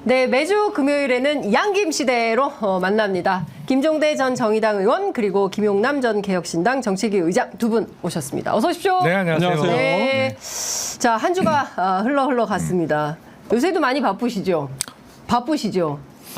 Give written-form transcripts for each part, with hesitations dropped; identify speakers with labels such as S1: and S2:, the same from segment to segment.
S1: 네, 매주 금요일에는 양김 시대로 만납니다. 김종대 전 정의당 의원 그리고 김용남 전 개혁신당 정책위 의장 두 분 오셨습니다. 어서 오십시오.
S2: 네, 안녕하세요.
S1: 네. 자, 한 주가 흘러 갔습니다. 요새도 많이 바쁘시죠?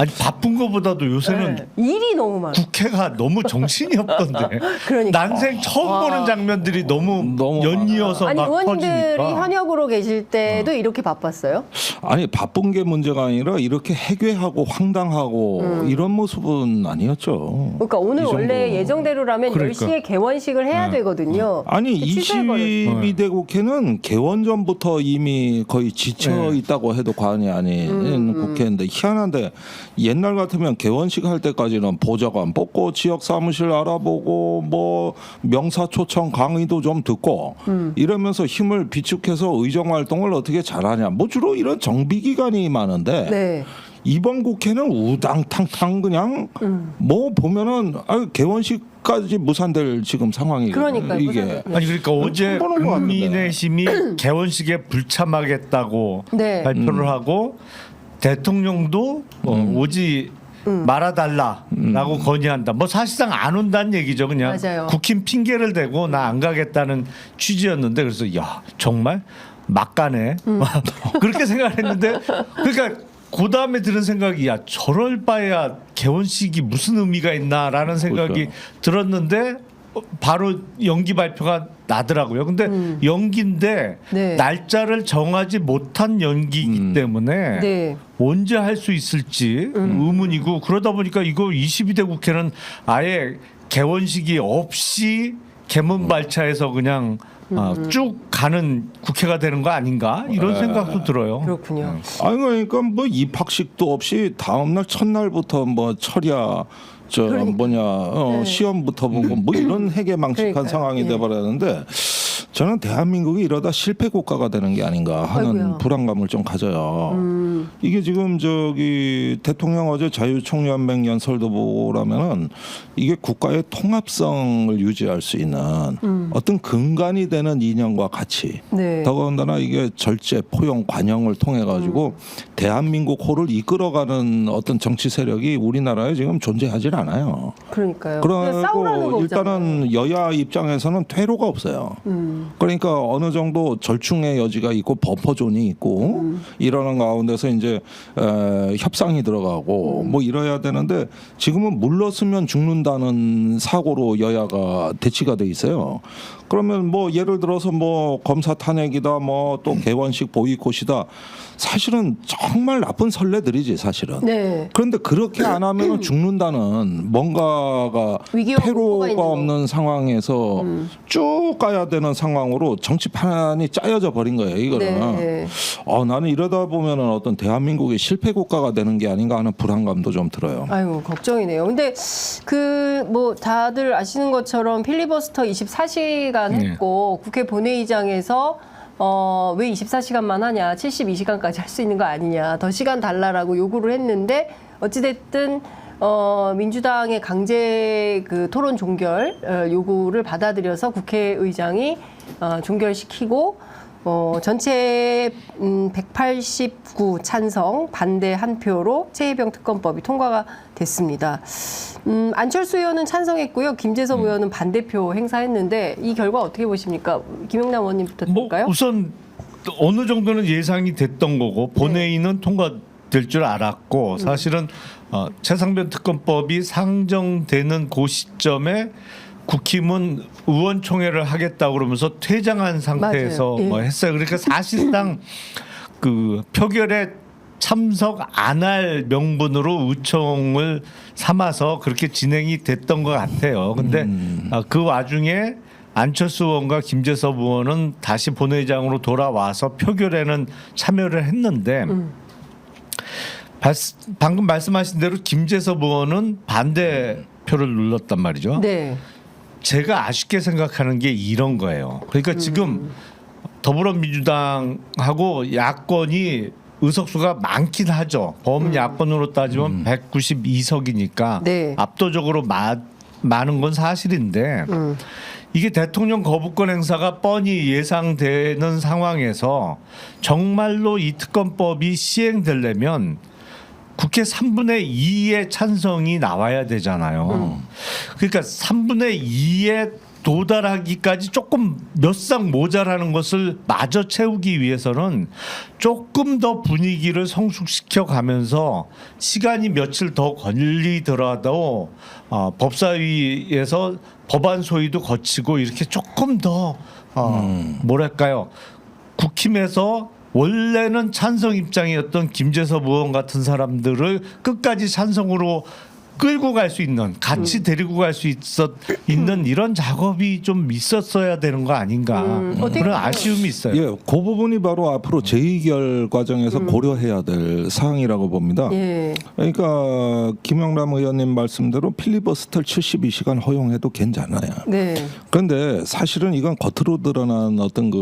S2: 아니 바쁜 것보다도 요새는
S1: 네. 일이 너무 많아요.
S2: 국회가 너무 정신이 없던데.
S1: 그러니까.
S2: 난생 처음 보는 장면들이 너무 연이어서
S1: 아니,
S2: 막
S1: 의원님들이
S2: 터지니까.
S1: 현역으로 계실 때도 이렇게 바빴어요?
S3: 아니 바쁜 게 문제가 아니라 이렇게 해괴하고 황당하고 이런 모습은 아니었죠.
S1: 그러니까 오늘
S3: 이 정도.
S1: 원래 예정대로라면
S2: 그러니까.
S1: 10시에 개원식을 해야 되거든요.
S3: 아니
S1: 취소해버렸어요.
S3: 22대 국회는 개원 전부터 이미 거의 지쳐 있다고 해도 과언이 아닌 국회인데 희한한데 옛날 같으면 개원식 할 때까지는 보좌관 뽑고 지역 사무실 알아보고 뭐 명사 초청 강의도 좀 듣고 이러면서 힘을 비축해서 의정 활동을 어떻게 잘하냐. 뭐 주로 이런 정비 기간이 많은데
S1: 네.
S3: 이번 국회는 우당탕탕 그냥 뭐 보면은 개원식까지 무산될 지금 상황이거든요.
S1: 그러니까요,
S3: 이게
S1: 무산될-
S2: 아니 그러니까 어제
S3: 처음 보는 것 같은데.
S2: 국민의힘이 개원식에 불참하겠다고
S1: 네.
S2: 발표를 하고 대통령도 오지 말아달라라고 건의한다. 뭐 사실상 안 온다는 얘기죠. 그냥
S1: 맞아요.
S2: 국힘 핑계를 대고 나 안 가겠다는 취지였는데 그래서 야 정말 막가네 그렇게 생각했는데 그러니까 그 다음에 들은 생각이 야 저럴 바에야 개원식이 무슨 의미가 있나라는 생각이
S3: 그렇죠.
S2: 들었는데 바로 연기 발표가 나더라고요. 근데 연기인데
S1: 네.
S2: 날짜를 정하지 못한 연기이기 때문에
S1: 네.
S2: 언제 할 수 있을지 의문이고 그러다 보니까 이거 22대 국회는 아예 개원식이 없이 개문발차해서 그냥 쭉 가는 국회가 되는 거 아닌가 이런 생각도 들어요.
S1: 그렇군요.
S3: 아니 그러니까 뭐 입학식도 없이 다음날 첫날부터 뭐 철야 저
S1: 그러니까.
S3: 뭐냐 시험부터 보고 뭐 이런 해괴망측한
S1: 그러니까요.
S3: 상황이
S1: 예.
S3: 돼버렸는데 저는 대한민국이 이러다 실패 국가가 되는 게 아닌가 하는
S1: 아이고야.
S3: 불안감을 좀 가져요. 이게 지금 저기 대통령 어제 자유총연맹 연설도 보라면은 이게 국가의 통합성을 유지할 수 있는 어떤 근간이 되는 이념과 가치.
S1: 네.
S3: 더군다나 이게 절제, 포용, 관용을 통해 가지고 대한민국 호를 이끌어가는 어떤 정치 세력이 우리나라에 지금 존재하지 않아요.
S1: 그러니까요. 그냥 싸우라는
S3: 그리고
S1: 거잖아요.
S3: 일단은 여야 입장에서는 퇴로가 없어요. 그러니까 어느 정도 절충의 여지가 있고 버퍼존이 있고 이러는 가운데서 이제 협상이 들어가고 뭐 이래야 되는데 지금은 물러서면 죽는다는 사고로 여야가 대치가 돼 있어요. 그러면 뭐 예를 들어서 뭐 검사 탄핵이다 뭐 또 개원식 보이콧이다 사실은 정말 나쁜 선례들이지 사실은.
S1: 네.
S3: 그런데 그렇게 안 하면 죽는다는 뭔가가
S1: 위기와 공포가 있는
S3: 퇴로가
S1: 거.
S3: 없는 상황에서 쭉 가야 되는 상황으로 정치판이 짜여져 버린 거예요. 이거는.
S1: 네.
S3: 나는 이러다 보면은 어떤 대한민국이 실패 국가가 되는 게 아닌가 하는 불안감도 좀 들어요.
S1: 아유, 걱정이네요. 근데 그 뭐 다들 아시는 것처럼 필리버스터 24시간
S2: 네.
S1: 했고 국회 본회의장에서 왜 24시간만 하냐, 72시간까지 할 수 있는 거 아니냐, 더 시간 달라라고 요구를 했는데 어찌됐든 민주당의 강제 그 토론 종결 요구를 받아들여서 국회의장이 종결시키고 전체 189 찬성, 반대 한 표로 최혜병 특검법이 통과가 됐습니다. 안철수 의원은 찬성했고요. 김재섭 의원은 반대표 행사했는데 이 결과 어떻게 보십니까? 김용남 의원님부터
S2: 뭐
S1: 들을까요?
S2: 우선 어느 정도는 예상이 됐던 거고 본회의는 통과될 줄 알았고 사실은 최상병 특검법이 상정되는 그 시점에 국힘은 의원총회를 하겠다고 그러면서 퇴장한 상태에서
S1: 맞아요. 예.
S2: 뭐 했어요. 그러니까 사실상 그 표결에 참석 안 할 명분으로 의총을 삼아서 그렇게 진행이 됐던 것 같아요. 근데 그 와중에 안철수 의원과 김재섭 의원은 다시 본회의장으로 돌아와서 표결에는 참여를 했는데 방금 말씀하신 대로 김재섭 의원은 반대표를 눌렀단 말이죠.
S1: 네.
S2: 제가 아쉽게 생각하는 게 이런 거예요. 그러니까 지금 더불어민주당하고 야권이 의석수가 많긴 하죠. 범야권으로 따지면 192석이니까
S1: 네.
S2: 압도적으로 많은 건 사실인데 이게 대통령 거부권 행사가 뻔히 예상되는 상황에서 정말로 이 특검법이 시행되려면 국회 3분의 2의 찬성이 나와야 되잖아요. 그러니까 3분의 2에 도달하기까지 조금 몇 상 모자라는 것을 마저 채우기 위해서는 조금 더 분위기를 성숙시켜 가면서 시간이 며칠 더 걸리더라도 법사위에서 법안 소위도 거치고 이렇게 조금 더 뭐랄까요, 국힘에서 원래는 찬성 입장이었던 김재섭 의원 같은 사람들을 끝까지 찬성으로 끌고 갈 수 있는, 같이 데리고 갈 수 있는 이런 작업이 좀 있었어야 되는 거 아닌가, 그런 아쉬움이 있어요.
S3: 예, 그 부분이 바로 앞으로 재의결 과정에서 고려해야 될 사항이라고 봅니다.
S1: 예.
S3: 그러니까 김영남 의원님 말씀대로 필리버스터 72시간 허용해도 괜찮아요.
S1: 네.
S3: 그런데 사실은 이건 겉으로 드러난 어떤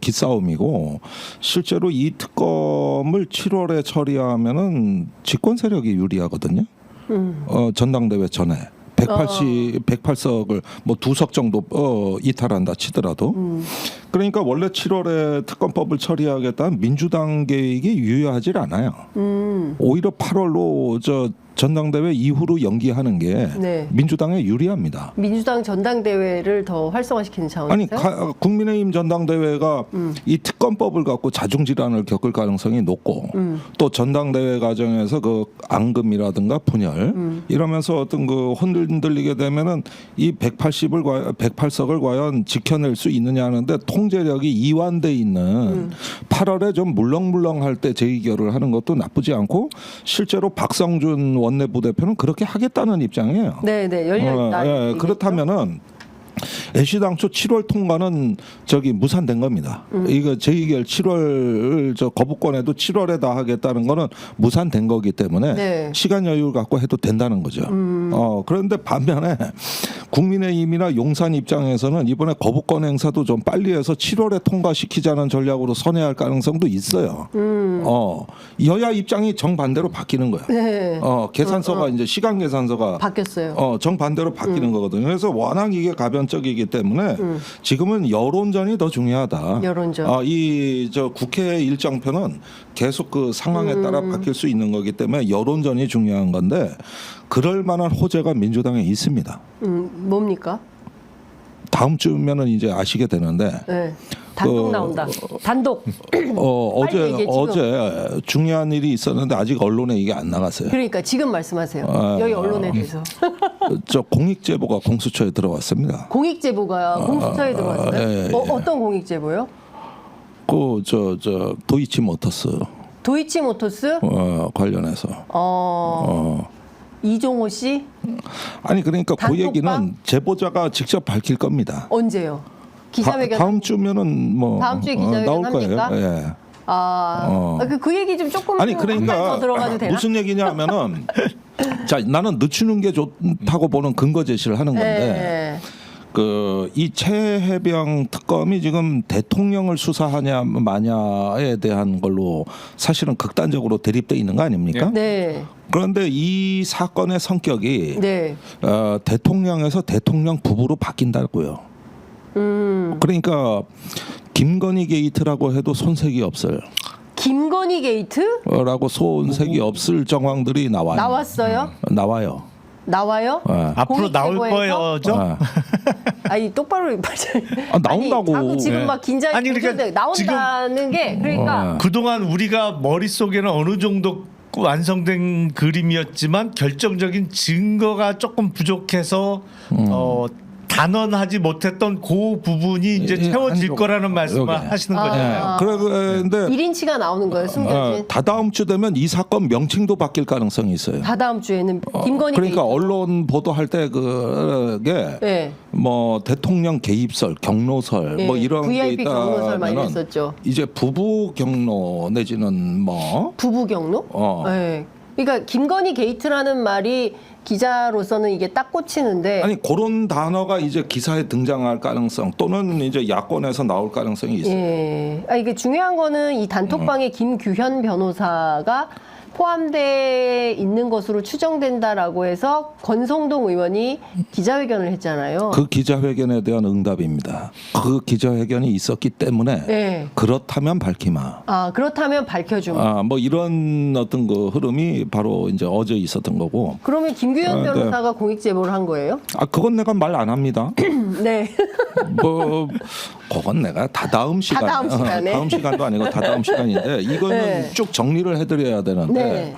S3: 기싸움이고, 실제로 이 특검을 7월에 처리하면은 집권 세력이 유리하거든요. 전당대회 전에 108석을 뭐 2석 정도 이탈한다 치더라도, 그러니까 원래 7월에 특검법을 처리하겠다는 민주당 계획이 유효하질 않아요. 오히려 8월로 전당대회 이후로 연기하는 게
S1: 네.
S3: 민주당에 유리합니다.
S1: 민주당 전당대회를 더 활성화시키는
S3: 아니
S1: 차원에서
S3: 국민의힘 전당대회가 이 특검법을 갖고 자중질환을 겪을 가능성이 높고, 또 전당대회 과정에서 그 앙금이라든가 분열 이러면서 어떤 그 흔들리게 되면은 이 108석을 과연 지켜낼 수 있느냐 하는데, 통제력이 이완돼 있는 8월에 좀 물렁물렁할 때 재의결을 하는 것도 나쁘지 않고, 실제로 박성준 원내부대표는 그렇게 하겠다는 입장이에요.
S1: 네네 열려있다.
S3: 예, 그렇다면은 애시당초 7월 통과는 무산된 겁니다. 이거 재의결 7월 거부권에도 7월에 다 하겠다는 거는 무산된 거기 때문에
S1: 네.
S3: 시간 여유를 갖고 해도 된다는 거죠. 그런데 반면에 국민의힘이나 용산 입장에서는 이번에 거부권 행사도 좀 빨리 해서 7월에 통과시키자는 전략으로 선회할 가능성도 있어요. 여야 입장이 정반대로 바뀌는 거예요.
S1: 네.
S3: 계산서가 이제 시간 계산서가
S1: 바뀌었어요.
S3: 정반대로 바뀌는 거거든요. 그래서 워낙 이게 가변적이기 때문에 지금은 여론전이 더 중요하다.
S1: 여론전.
S3: 국회 일정표는 계속 그 상황에 따라 바뀔 수 있는 거기 때문에 여론전이 중요한 건데, 그럴 만한 호재가 민주당에 있습니다.
S1: 뭡니까?
S3: 다음 주면은 이제 아시게 되는데,
S1: 네. 단독 나온다. 단독. 얘기해,
S3: 어제 중요한 일이 있었는데 아직 언론에 이게 안 나갔어요.
S1: 그러니까 지금 말씀하세요. 여기 언론에 대해서.
S3: 공익 제보가 공수처에 들어왔습니다.
S1: 공익 제보가 공수처에 들어왔어요.
S3: 예.
S1: 어떤 공익 제보요?
S3: 도이치모터스
S1: 도이치모터스
S3: 관련해서.
S1: 이종호 씨
S3: 아니 그러니까 그
S1: 단톡방?
S3: 얘기는 제보자가 직접 밝힐 겁니다.
S1: 언제요? 기자회견
S3: 다음 주면은 뭐
S1: 다음 주에 기자회견
S3: 나올
S1: 합니까?
S3: 거예요. 예.
S1: 그 얘기 좀 조금
S3: 아니 그러니까
S1: 더 들어가도 되나?
S3: 무슨 얘기냐면은 자, 나는 늦추는 게 좋다고 보는 근거 제시를 하는 건데, 이 최해병 특검이 지금 대통령을 수사하냐 마냐에 대한 걸로 사실은 극단적으로 대립돼 있는 거 아닙니까?
S1: 네.
S3: 그런데 이 사건의 성격이
S1: 네.
S3: 대통령에서 대통령 부부로 바뀐다고요. 그러니까 김건희 게이트라고 해도 손색이 없어요.
S1: 김건희 게이트?
S3: 라고 손색이 없을 정황들이 나와요.
S1: 나왔어요?
S3: 나와요.
S1: 나와요?
S2: 앞으로 나올
S1: 공익제보에서?
S2: 거예요.
S1: 아니 똑바로
S3: 나온다고.
S1: 아니, 자꾸 지금 막 긴장이
S2: 아니, 그러니까
S1: 나온다는 게 그러니까
S2: 그동안 우리가 머릿속에는 어느 정도 완성된 그림이었지만 결정적인 증거가 조금 부족해서 단언하지 못했던 그 부분이 이제 채워질 거라는 말씀을 하시는 거잖아요.
S3: 그런데
S1: 1인치가 나오는 거예요, 숨겨진.
S3: 다다음 주 되면 이 사건 명칭도 바뀔 가능성이 있어요.
S1: 다다음 주에는 김건희
S3: 그러니까
S1: 게이트.
S3: 언론 보도할 때 그게
S1: 네.
S3: 뭐 대통령 개입설, 경로설
S1: 네.
S3: 뭐 이런
S1: VIP
S3: 게
S1: 경로설 많이
S3: 있다면은
S1: 했었죠.
S3: 이제 부부 경로 내지는 뭐
S1: 부부 경로? 네. 그러니까 김건희 게이트라는 말이 기자로서는 이게 딱 꽂히는데
S3: 아니 그런 단어가 이제 기사에 등장할 가능성 또는 이제 야권에서 나올 가능성이 있어요.
S1: 예. 이게 중요한 거는 이 단톡방에 김규현 변호사가 포함돼 있는 것으로 추정된다라고 해서 권성동 의원이 기자회견을 했잖아요.
S3: 그 기자회견에 대한 응답입니다. 그 기자회견이 있었기 때문에
S1: 네.
S3: 그렇다면 밝히마.
S1: 아, 그렇다면 밝혀줌.
S3: 뭐 이런 어떤 그 흐름이 바로 이제 어제 있었던 거고.
S1: 그러면 김규현
S3: 네.
S1: 변호사가 공익 제보를 한 거예요?
S3: 그건 내가 말 안 합니다.
S1: 네.
S3: 뭐 그건 내가 다다음 시간에
S1: 다다음 시간에.
S3: 다음 시간도 아니고 다다음 시간인데 이거는
S1: 네.
S3: 쭉 정리를 해드려야 되는데
S1: 네.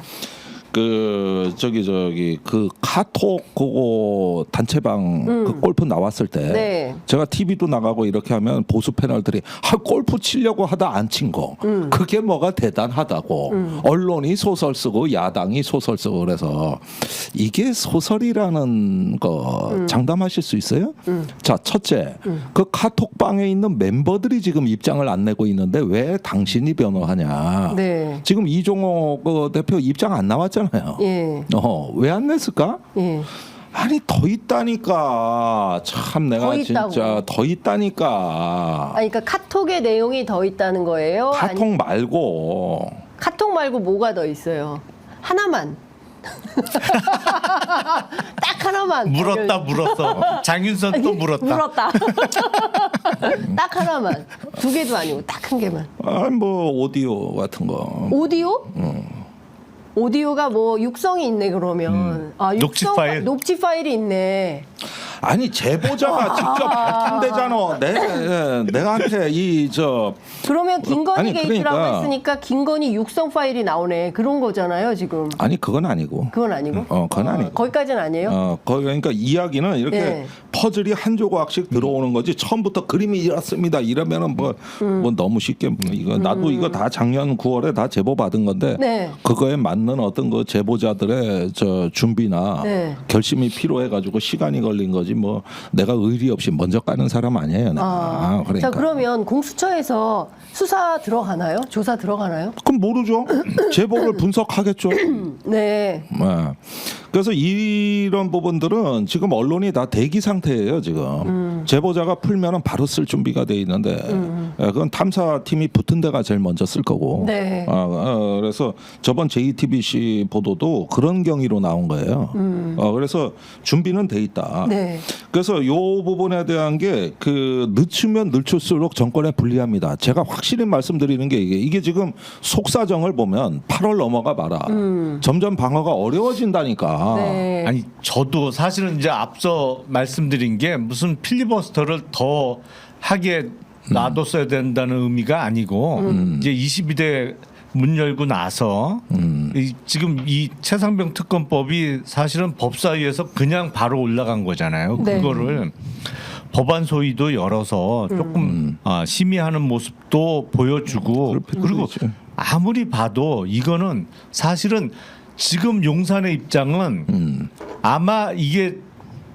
S3: 그 그 카톡 그거 단체방 그 골프 나왔을 때
S1: 네.
S3: 제가 TV도 나가고 이렇게 하면 보수 패널들이 골프 치려고 하다 안 친 거 그게 뭐가 대단하다고 언론이 소설 쓰고 야당이 소설 쓰고 그래서 이게 소설이라는 거 장담하실 수 있어요? 자, 첫째 그 카톡방에 있는 멤버들이 지금 입장을 안 내고 있는데 왜 당신이 변호하냐?
S1: 네.
S3: 지금 이종호 그 대표 입장 안 나왔잖아요.
S1: 예.
S3: 왜 안 냈을까?
S1: 예.
S3: 아니 더 있다니까. 참 내가
S1: 더 있다고.
S3: 진짜 더 있다니까.
S1: 아니, 그러니까 카톡의 내용이 더 있다는 거예요?
S3: 카톡
S1: 아니,
S3: 말고
S1: 카톡 말고 뭐가 더 있어요? 하나만. 딱 하나만.
S2: 물었어. 장윤선 또 물었다.
S1: 물었다. 딱 하나만. 두 개도 아니고 딱 한 개만.
S3: 뭐 오디오 같은 거.
S1: 오디오? 오디오가 뭐 육성이 있네 그러면. 아,
S2: 녹취 파일?
S1: 녹취 파일이 있네.
S3: 아니 제보자가 직접 밝힌대잖아. 내가한테
S1: 그러면 김건희
S3: 아니,
S1: 게이트라고
S3: 그러니까.
S1: 했으니까 김건희 육성 파일이 나오네. 그런 거잖아요 지금.
S3: 아니 그건 아니고.
S1: 그건 아니고?
S3: 그건 아니고.
S1: 거기까지는 아니에요?
S3: 그러니까 이야기는 이렇게
S1: 네.
S3: 퍼즐이 한 조각씩 들어오는 거지 처음부터 그림이 이렇습니다. 이러면은 뭐 너무 쉽게 이거 나도 이거 다 작년 9월에 다 제보 받은 건데
S1: 네.
S3: 그거에 맞는 어떤 그 제보자들의 준비나
S1: 네.
S3: 결심이 필요해 가지고 시간이 걸린 거지 뭐 내가 의리 없이 먼저 까는 사람 아니에요. 내가. 그러니까.
S1: 자, 그러면 공수처에서 수사 들어가나요? 조사 들어가나요?
S3: 그럼 모르죠. 제보를 분석하겠죠.
S1: 네.
S3: 네. 그래서 이런 부분들은 지금 언론이 다 대기 상태예요. 지금 제보자가 풀면은 바로 쓸 준비가 돼 있는데 그건 탐사팀이 붙은 데가 제일 먼저 쓸 거고.
S1: 네.
S3: 그래서 저번 JTBC 보도도 그런 경위로 나온 거예요. 그래서 준비는 돼 있다.
S1: 네.
S3: 그래서 요 부분에 대한 게 그 늦추면 늦출수록 정권에 불리합니다. 제가 확실히 말씀드리는 게 이게 지금 속사정을 보면 8월 넘어가 봐라. 점점 방어가 어려워진다니까.
S1: 네.
S2: 아니 저도 사실은 이제 앞서 말씀드린 게 무슨 필리버스터를 더 하게 놔뒀어야 된다는 의미가 아니고 이제 22대 문 열고 나서 지금 이 최상병 특검법이 사실은 법사위에서 그냥 바로 올라간 거잖아요.
S1: 네.
S2: 그거를 법안 소위도 열어서 조금 심의하는 모습도 보여주고 그리고 아무리 봐도 이거는 사실은 지금 용산의 입장은 아마 이게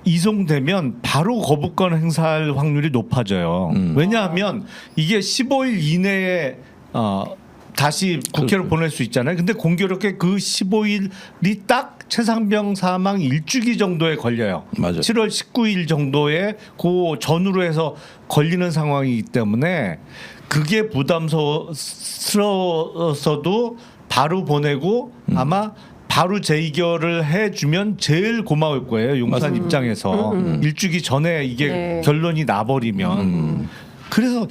S2: 이송되면 바로 거부권 행사할 확률이 높아져요. 왜냐하면 이게 15일 이내에 다시 국회로 보낼 수 있잖아요. 근데 공교롭게 그 15일이 딱 최상병 사망 일주기 정도에 걸려요.
S3: 맞아요.
S2: 7월 19일 정도에 그 전후로 해서 걸리는 상황이기 때문에 그게 부담스러워서도 바로 보내고 아마 바로 재의결을 해주면 제일 고마울 거예요. 용산 입장에서 일주기 전에 이게
S1: 네.
S2: 결론이 나버리면 그래서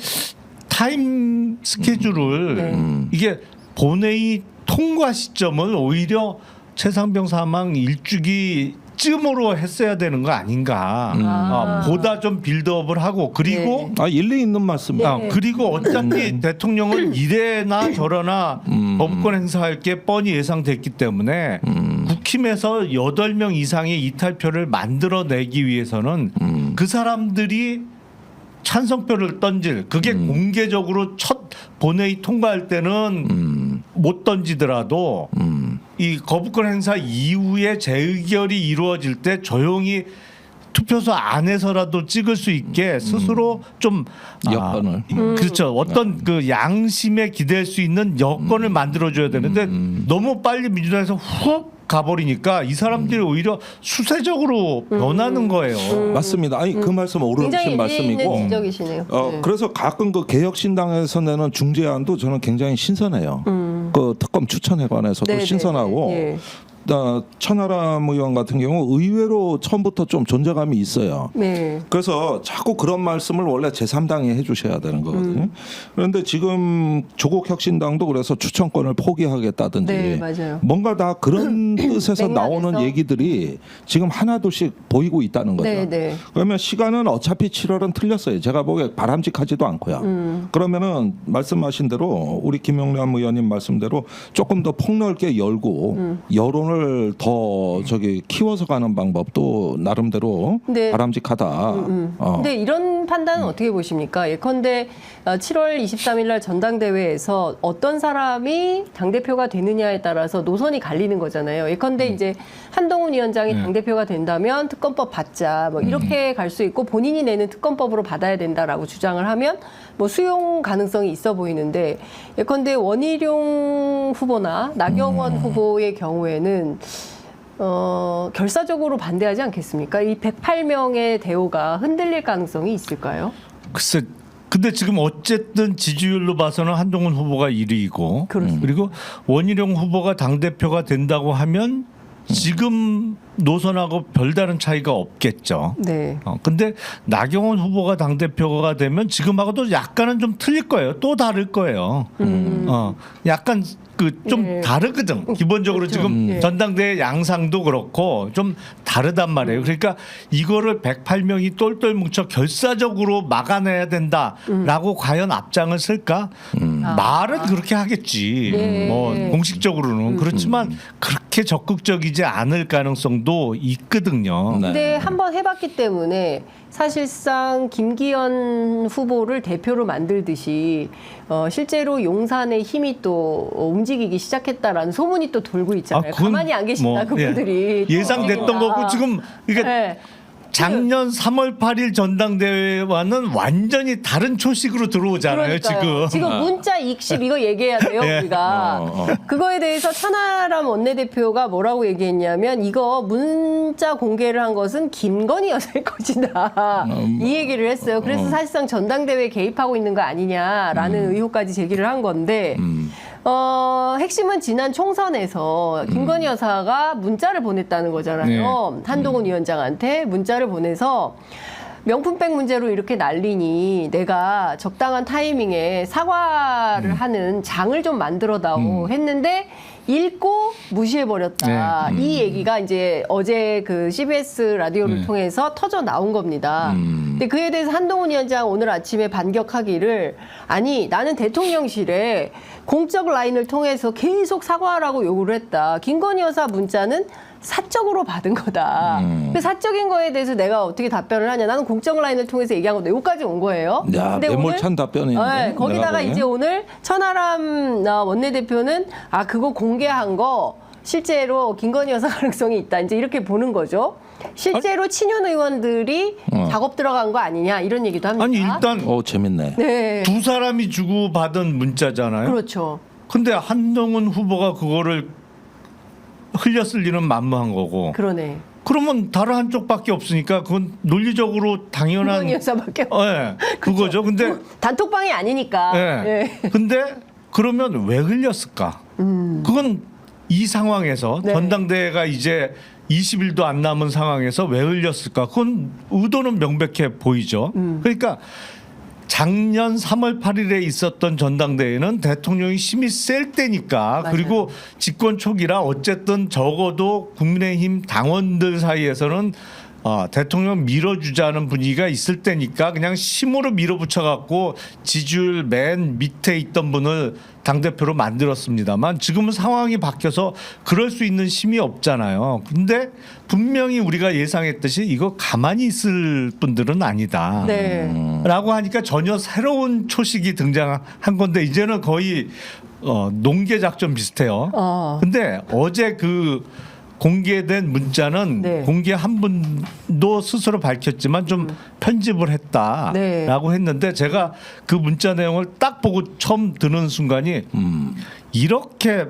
S2: 타임 스케줄을 이게 본회의 통과 시점을 오히려 최상병 사망 일주기쯤으로 했어야 되는 거 아닌가. 보다 좀 빌드업을 하고 그리고
S3: 일리 있는 말씀이에요.
S2: 그리고 어차피 대통령은 이래나 저러나 거부권 행사할 게 뻔히 예상됐기 때문에 국힘에서 8명 이상의 이탈표를 만들어내기 위해서는 그 사람들이 찬성표를 던질 그게 공개적으로 첫 본회의 통과할 때는 못 던지더라도 이 거부권 행사 이후에 재의결이 이루어질 때 조용히 투표소 안에서라도 찍을 수 있게 스스로 좀
S3: 여건을.
S2: 그렇죠. 어떤 그 양심에 기댈 수 있는 여건을 만들어줘야 되는데 너무 빨리 민주당에서 훅 가버리니까 이 사람들이 오히려 수세적으로 변하는 거예요.
S3: 맞습니다. 아니 그 말씀 옳으신
S1: 굉장히 일리 있는
S3: 말씀이고.
S1: 지적이시네요.
S3: 그래서 가끔 그 개혁신당에서 내는 중재안도 저는 굉장히 신선해요. 그 그 특검 추천에 관해서도
S1: 네,
S3: 신선하고
S1: 네.
S3: 천하람 의원 같은 경우 의외로 처음부터 좀 존재감이 있어요.
S1: 네.
S3: 그래서 자꾸 그런 말씀을 원래 제3당이 해주셔야 되는 거거든요. 그런데 지금 조국혁신당도 그래서 추천권을 포기하겠다든지
S1: 네, 맞아요.
S3: 뭔가 다 그런 뜻에서 나오는
S1: 맥락에서?
S3: 얘기들이 지금 하나둘씩 보이고 있다는 거죠.
S1: 네, 네.
S3: 그러면 시간은 어차피 7월은 틀렸어요. 제가 보기에 바람직하지도 않고요. 그러면은 말씀하신 대로 우리 김영남 의원님 말씀대로 조금 더 폭넓게 열고 여론을 더 저기 키워서 가는 방법도 나름대로
S1: 네.
S3: 바람직하다.
S1: 근데 이런 판단은 어떻게 보십니까? 예컨대 7월 23일 날 전당대회에서 어떤 사람이 당대표가 되느냐에 따라서 노선이 갈리는 거잖아요. 예컨대 이제 한동훈 위원장이 당대표가 된다면 특검법 받자 뭐 이렇게 갈 수 있고 본인이 내는 특검법으로 받아야 된다라고 주장을 하면 뭐 수용 가능성이 있어 보이는데 예컨대 원희룡 후보나 나경원 후보의 경우에는 결사적으로 반대하지 않겠습니까? 이 108명의 대우가 흔들릴 가능성이 있을까요?
S2: 글쎄. 근데 지금 어쨌든 지지율로 봐서는 한동훈 후보가 1위이고 그리고 원희룡 후보가 당대표가 된다고 하면 지금 노선하고 별다른 차이가 없겠죠.
S1: 네.
S2: 근데 나경원 후보가 당대표가 되면 지금하고도 약간은 좀 틀릴 거예요. 또 다를 거예요. 약간 그 좀 다르거든. 기본적으로
S1: 그렇죠.
S2: 지금 전당대회 양상도 그렇고 좀 다르단 말이에요. 그러니까 이거를 108명이 똘똘 뭉쳐 결사적으로 막아내야 된다라고 과연 앞장을 쓸까? 말은 그렇게 하겠지.
S1: 네.
S2: 뭐 공식적으로는 그렇지만 그렇게 적극적이지 않을 가능성도 있거든요.
S3: 네.
S1: 근데 한번 해봤기 때문에 사실상 김기현 후보를 대표로 만들듯이 실제로 용산의 힘이 또 움직이기 시작했다라는 소문이 또 돌고 있잖아요.
S2: 그건
S1: 가만히 안 계신다 그분들이.
S2: 예. 예상됐던 거고 지금 이게
S1: 네.
S2: 작년 3월 8일 전당대회와는 완전히 다른 초식으로 들어오잖아요.
S1: 그러니까요. 지금 문자 익십 이거 얘기해야 돼요.
S2: 예.
S1: 우리가 그거에 대해서 천하람 원내대표가 뭐라고 얘기했냐면 이거 문자 공개를 한 것은 김건희 여사의 것이다 이 얘기를 했어요. 그래서 사실상 전당대회에 개입하고 있는 거 아니냐라는 의혹까지 제기를 한 건데 핵심은 지난 총선에서 김건희 여사가 문자를 보냈다는 거잖아요. 한동훈 위원장한테 문자를 보내서 명품백 문제로 이렇게 난리니 내가 적당한 타이밍에 사과를 하는 장을 좀 만들어다오 했는데 읽고 무시해버렸다. 이 얘기가 이제 어제 그 CBS 라디오를 통해서 터져 나온 겁니다. 근데 그에 대해서 한동훈 위원장 오늘 아침에 반격하기를 아니 나는 대통령실에 공적 라인을 통해서 계속 사과하라고 요구를 했다. 김건희 여사 문자는 사적으로 받은 거다. 그 사적인 거에 대해서 내가 어떻게 답변을 하냐. 나는 공적 라인을 통해서 얘기한 건데 여기까지 온 거예요.
S3: 야, 매몰찬 답변인데.
S1: 네, 거기다가
S3: 내가
S1: 이제 오늘 천하람 원내대표는 그거 공개한 거 실제로 김건희 여사 가능성이 있다. 이제 이렇게 보는 거죠. 실제로 친윤 의원들이 작업 들어간 거 아니냐 이런 얘기도 합니다.
S2: 아니 일단
S3: 재밌네.
S1: 네.
S2: 두 사람이 주고 받은 문자잖아요.
S1: 그렇죠.
S2: 근데 한동훈 후보가 그거를 흘렸을 리는 만무한 거고.
S1: 그러네.
S2: 그러면 다른 한쪽밖에 없으니까 그건 논리적으로 당연한
S1: 김건희 여사밖에
S2: 그거죠. 근데
S1: 단톡방이 아니니까. 네.
S2: 근데 그러면 왜 흘렸을까? 그건 이 상황에서
S1: 네.
S2: 전당대회가 이제 20일도 안 남은 상황에서 왜 흘렸을까? 그건 의도는 명백해 보이죠. 그러니까 작년 3월 8일에 있었던 전당대회는 대통령이 힘이 셀 때니까
S1: 맞아요.
S2: 그리고 집권 초기라 어쨌든 적어도 국민의힘 당원들 사이에서는 대통령 밀어주자는 분위기가 있을 때니까 그냥 힘으로 밀어붙여갖고 지지율 맨 밑에 있던 분을 당대표로 만들었습니다만 지금은 상황이 바뀌어서 그럴 수 있는 힘이 없잖아요. 근데 분명히 우리가 예상했듯이 이거 가만히 있을 분들은 아니다.
S1: 네.
S2: 라고 하니까 전혀 새로운 초식이 등장한 건데 이제는 거의 농계 작전 비슷해요. 근데 어제 그 공개된 문자는
S1: 네.
S2: 공개한 분도 스스로 밝혔지만 좀 편집을 했다라고
S1: 네.
S2: 했는데 제가 그 문자 내용을 딱 보고 처음 드는 순간이 이렇게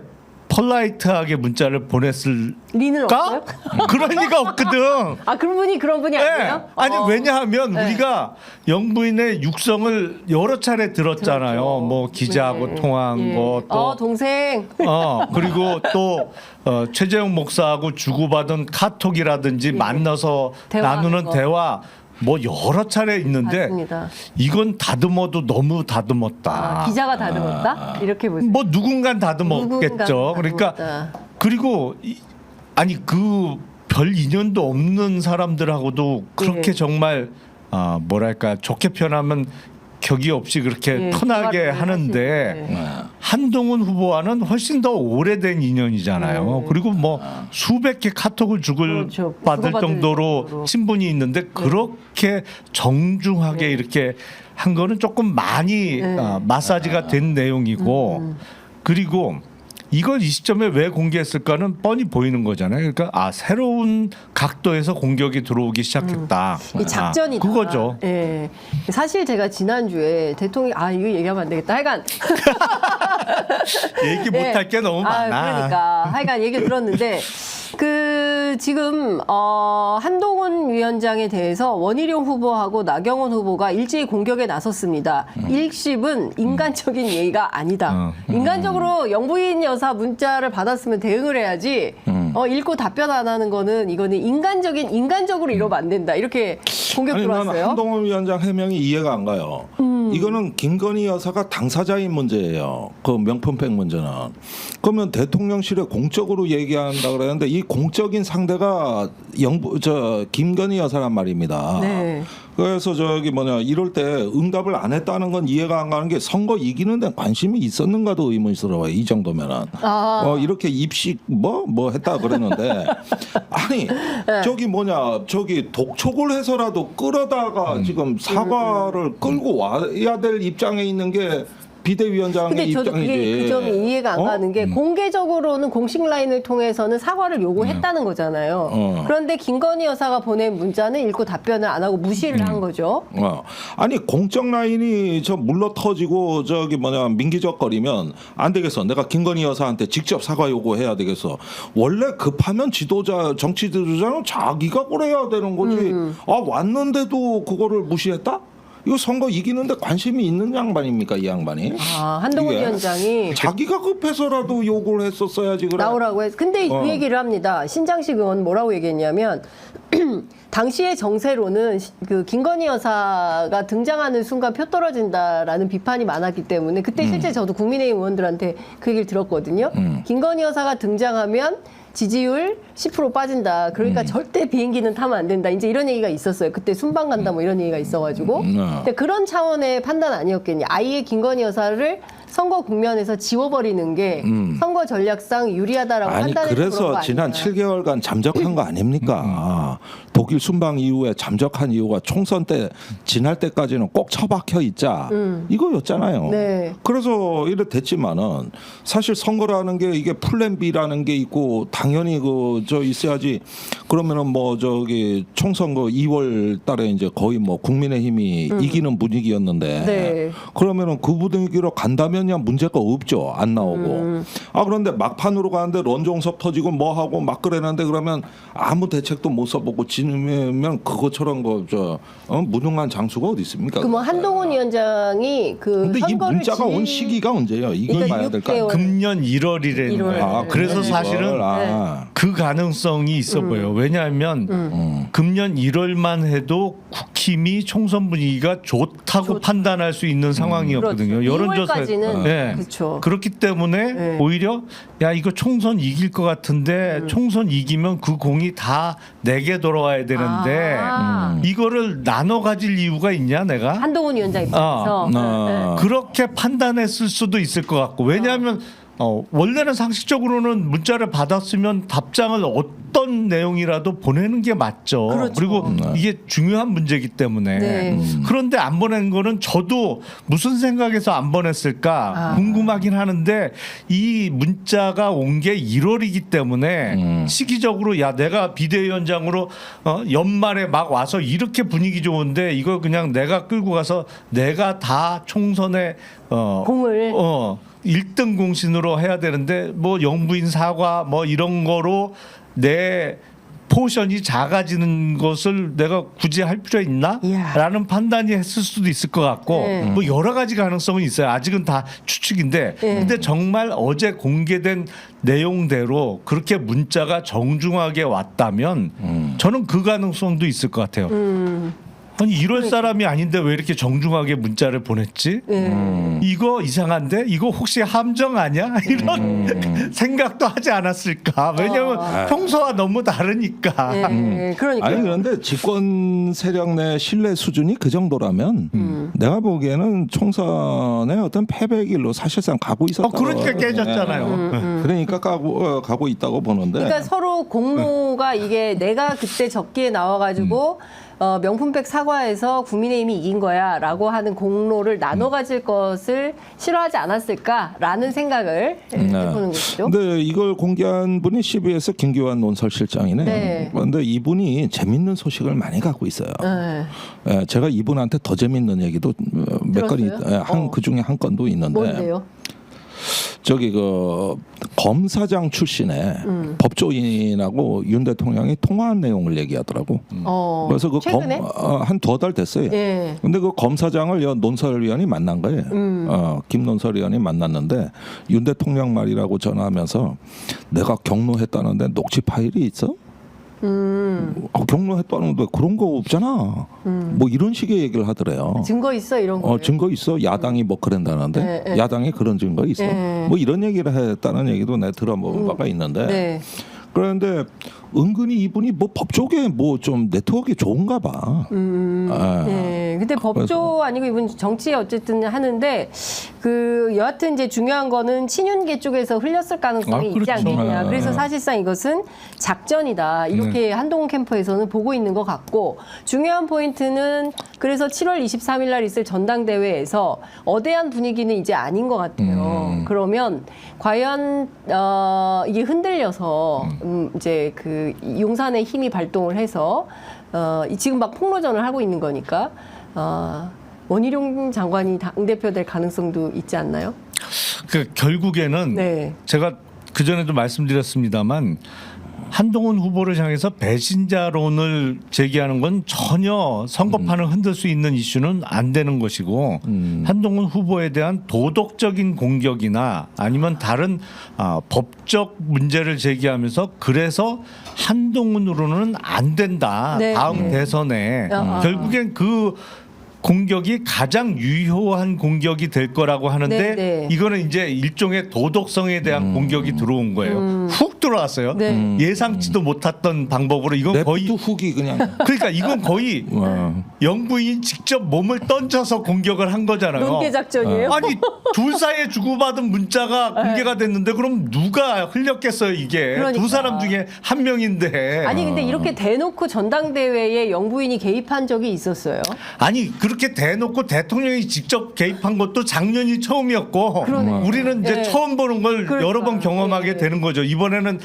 S2: 폴라이트하게 문자를 보냈을까?
S1: 리는 없어요?
S2: 그럴 리가 없거든.
S1: 아 그런 분이 아니에요?
S2: 아니 왜냐하면
S1: 네.
S2: 우리가 영부인의 육성을 여러 차례 들었잖아요.
S1: 들었죠.
S2: 뭐 기자하고
S1: 네.
S2: 통화한
S1: 예.
S2: 거 또
S1: 동생.
S2: 그리고 또 최재형 목사하고 주고받은 카톡이라든지 만나서
S1: 대화하는
S2: 나누는
S1: 거.
S2: 대화 뭐 여러 차례 있는데
S1: 맞습니다.
S2: 이건 다듬어도 너무 다듬었다.
S1: 기자가 다듬었다? 이렇게 보세요.
S2: 뭐 누군간 다듬었겠죠.
S1: 누군가는
S2: 그러니까
S1: 다듬었다.
S2: 그리고 아니 그 별 인연도 없는 사람들하고도 그렇게
S1: 예.
S2: 정말 뭐랄까 좋게 표현하면 격이 없이 그렇게
S1: 예,
S2: 편하게
S1: 대화를
S2: 하는데
S1: 하시는데.
S2: 한동훈 후보와는 훨씬 더 오래된 인연이잖아요. 그리고 뭐 수백 개 카톡을
S1: 그렇죠.
S2: 받을
S1: 주고받을
S2: 정도로
S1: 정도로.
S2: 친분이 있는데 그렇게 정중하게 이렇게 한 거는 조금 많이 마사지가 된 내용이고 그리고 이걸 이 시점에 왜 공개했을까는 뻔히 보이는 거잖아요. 그러니까 새로운 각도에서 공격이 들어오기 시작했다.
S1: 이 작전이다.
S2: 그거죠.
S1: 예. 사실 제가 지난주에 대통령 이거 얘기하면 안 되겠다. 하여간
S2: 얘기 못할 게 너무 많아.
S1: 그러니까 하여간 얘기 들었는데 지금 한동훈 위원장에 대해서 원희룡 후보하고 나경원 후보가 일제히 공격에 나섰습니다. 1심은 인간적인 예의가 아니다. 인간적으로 영부인 여사 문자를 받았으면 대응을 해야지. 읽고 답변 안 하는 거는 이거는 인간적으로 이러면 안 된다. 이렇게 공격
S3: 아니 나는
S1: 들어왔어요.
S3: 한동훈 위원장 해명이 이해가 안 가요. 이거는 김건희 여사가 당사자인 문제예요. 그 명품백 문제는. 그러면 대통령실에 공적으로 얘기한다 그랬는데 이 공적인 상대가 김건희 여사란 말입니다.
S1: 네.
S3: 그래서 이럴 때 응답을 안 했다는 건 이해가 안 가는 게 선거 이기는 데 관심이 있었는가도 의문스러워요. 이 정도면은. 이렇게 입식 뭐 했다 그러는데 아니 저기 독촉을 해서라도 끌어다가 지금 사과를 끌고 와야 될 입장에 있는 게 비대위원장의
S1: 근데 저도
S3: 입장이지.
S1: 그게 그 점이 이해가 안 가는 게 공개적으로는 공식 라인을 통해서는 사과를 요구했다는 거잖아요. 그런데 김건희 여사가 보낸 문자는 읽고 답변을 안 하고 무시를 한 거죠.
S3: 아니 공적 라인이 물러 터지고 민기적거리면 안 되겠어. 내가 김건희 여사한테 직접 사과 요구해야 되겠어. 원래 급하면 정치 지도자는 자기가 그래야 되는 거지. 왔는데도 그거를 무시했다? 이거 선거 이기는데 관심이 있는 양반입니까 이 양반이?
S1: 한동훈
S3: 이게
S1: 위원장이
S3: 자기가 급해서라도 요구를 했었어야지 그래.
S1: 나오라고 해서 근데 그 얘기를 합니다. 신장식 의원 뭐라고 얘기했냐면 당시의 정세로는 그 김건희 여사가 등장하는 순간 표 떨어진다라는 비판이 많았기 때문에 그때 실제 저도 국민의힘 의원들한테 그 얘기를 들었거든요. 김건희 여사가 등장하면 지지율 10% 빠진다. 그러니까 절대 비행기는 타면 안 된다. 이제 이런 얘기가 있었어요. 그때 순방 간다 뭐 이런 얘기가 있어가지고. 근데 그런 차원의 판단 아니었겠냐. 아예 김건희 여사를 선거 국면에서 지워버리는 게 선거 전략상 유리하다라고 판단해서
S3: 그래서
S1: 그런 거
S3: 지난
S1: 아니냐.
S3: 7개월간 잠적한 거 아닙니까? 독일 순방 이후에 잠적한 이유가 총선 때 지날 때까지는 꼭 처박혀 있자 이거였잖아요.
S1: 네.
S3: 그래서 이래 됐지만은 사실 선거라는 게 이게 플랜 B라는 게 있고 당연히 있어야지. 그러면은 총선 2월 달에 이제 거의 국민의힘이 이기는 분위기였는데
S1: 네.
S3: 그러면은 그 분위기로 간다면 문제가 없죠. 안 나오고. 그런데 막판으로 가는데 런종섭 터지고 뭐 하고 막 그러는데 그러면 아무 대책도 못 써보고 지면 그것처럼 무능한 장수가 어디 있습니까?
S1: 한동훈 위원장이
S3: 근데 이
S1: 선거를
S3: 문자가 온 시기가 언제예요? 이걸
S1: 그러니까
S3: 봐야 될까?
S1: 6개월.
S2: 금년 1월이라는
S1: 1월.
S2: 거예요. 그래서
S1: 네.
S2: 사실은 그 가능성이 있어 보여요. 왜냐하면 금년 1월만 해도 국힘이 총선 분위기가 좋다고 판단할 수 있는 상황이었거든요.
S1: 그렇죠.
S2: 여론조사에
S1: 2월까지는
S2: 네.
S1: 그렇죠.
S2: 그렇기 때문에
S1: 네.
S2: 오히려 이거 총선 이길 것 같은데 총선 이기면 그 공이 다 내게 돌아와야 되는데 이거를 나눠 가질 이유가 있냐 내가?
S1: 한동훈 위원장 입장에서 네.
S2: 그렇게 판단했을 수도 있을 것 같고 왜냐하면 원래는 상식적으로는 문자를 받았으면 답장을 어떤 내용이라도 보내는 게 맞죠.
S1: 그렇죠.
S2: 그리고 이게 중요한 문제이기 때문에
S1: 네.
S2: 그런데 안 보낸 거는 저도 무슨 생각에서 안 보냈을까 궁금하긴 하는데 이 문자가 온 게 1월이기 때문에 시기적으로 내가 비대위원장으로 연말에 막 와서 이렇게 분위기 좋은데 이거 그냥 내가 끌고 가서 내가 다 총선에
S1: 공을
S2: 1등 공신으로 해야 되는데 뭐 영부인 사과 뭐 이런 거로 내 포션이 작아지는 것을 내가 굳이 할 필요 있나?
S1: 이야.
S2: 라는 판단이 했을 수도 있을 것 같고
S1: 네.
S2: 뭐 여러 가지 가능성은 있어요. 아직은 다 추측인데
S1: 네.
S2: 근데 정말 어제 공개된 내용대로 그렇게 문자가 정중하게 왔다면 저는 그 가능성도 있을 것 같아요. 아니 이럴 사람이 아닌데 왜 이렇게 정중하게 문자를 보냈지? 이거 이상한데? 이거 혹시 함정 아니야? 이런 생각도 하지 않았을까? 왜냐하면 평소와 너무 다르니까.
S1: 그러니까.
S3: 아니 그런데 집권 세력 내 신뢰 수준이 그 정도라면 내가 보기에는 총선의 어떤 패배 길로 사실상 가고 있었다.
S2: 그러니까 깨졌잖아요.
S3: 그러니까 가고 있다고 보는데.
S1: 그러니까 서로 공모가 이게 내가 그때 적기에 나와가지고 명품백 사과에서 국민의힘이 이긴 거야라고 하는 공로를 나눠 가질 것을 싫어하지 않았을까라는 생각을 해보는 것이죠.
S3: 근데 이걸 공개한 분이 CBS 김기환 논설실장이네.
S1: 네.
S3: 그런데 이분이 재밌는 소식을 많이 갖고 있어요.
S1: 네.
S3: 예, 제가 이분한테 더 재밌는 얘기도 몇 건이
S1: 들었어요?
S3: 그 중에 한 건도 있는데.
S1: 뭔데요?
S3: 저기 그 검사장 출신의 법조인하고 윤 대통령이 통화한 내용을 얘기하더라고. 그래서 그
S1: 최근에?
S3: 한 2달 됐어요.
S1: 예.
S3: 근데 그 검사장을 논설위원이 만난 거예요. 김 논설위원이 만났는데 윤 대통령 말이라고 전화하면서 내가 경로했다는데 녹취 파일이 있어? 경로했다는데 그런 거 없잖아. 뭐 이런 식의 얘기를 하더래요.
S1: 증거 있어 이런 거.
S3: 증거 있어? 야당이 뭐 그런다는데
S1: 네, 네.
S3: 야당이 그런 증거 있어?
S1: 네.
S3: 뭐 이런 얘기를 했다는 얘기도 내가 들어본 바가 있는데
S1: 네.
S3: 그런데 은근히 이분이 뭐 법조계 뭐 좀 네트워크가 좋은가 봐.
S1: 네. 근데 법조 아니고 이분 정치 어쨌든 하는데 그 여하튼 이제 중요한 거는 친윤계 쪽에서 흘렸을 가능성이 있지
S2: 그렇죠.
S1: 않겠냐. 그래서 사실상 이것은 작전이다. 이렇게 한동훈 캠프에서는 보고 있는 것 같고 중요한 포인트는 그래서 7월 23일 날 있을 전당대회에서 어대한 분위기는 이제 아닌 것 같아요. 그러면 과연 이게 흔들려서 이제 그 용산의 힘이 발동을 해서 지금 막 폭로전을 하고 있는 거니까 원희룡 장관이 당대표 될 가능성도 있지 않나요?
S2: 그 결국에는
S1: 네.
S2: 제가 그 전에도 말씀드렸습니다만 한동훈 후보를 향해서 배신자론을 제기하는 건 전혀 선거판을 흔들 수 있는 이슈는 안 되는 것이고 한동훈 후보에 대한 도덕적인 공격이나 아니면 다른 법적 문제를 제기하면서 그래서 한동훈으로는 안 된다.
S1: 네.
S2: 다음 대선에 결국엔 그 공격이 가장 유효한 공격이 될 거라고 하는데
S1: 네, 네.
S2: 이거는 이제 일종의 도덕성에 대한 공격이 들어온 거예요. 훅 들어왔어요.
S1: 네.
S2: 예상치도 못했던 방법으로 이건 거의
S3: 랩도 훅이 그냥.
S2: 그러니까 이건 거의 영부인이 직접 몸을 던져서 공격을 한 거잖아요.
S1: 논계 작전이에요?
S2: 아니 둘 사이에 주고받은 문자가 공개가 됐는데 그럼 누가 흘렸겠어요 이게.
S1: 그러니까.
S2: 두 사람 중에 한 명인데.
S1: 아니 근데 이렇게 대놓고 전당대회에 영부인이 개입한 적이 있었어요.
S2: 아니 그렇게 대놓고 대통령이 직접 개입한 것도 작년이 처음이었고
S1: 그러네요.
S2: 우리는 이제
S1: 네.
S2: 처음 보는 걸
S1: 그러니까.
S2: 여러 번 경험하게
S1: 네.
S2: 되는 거죠. 이번에는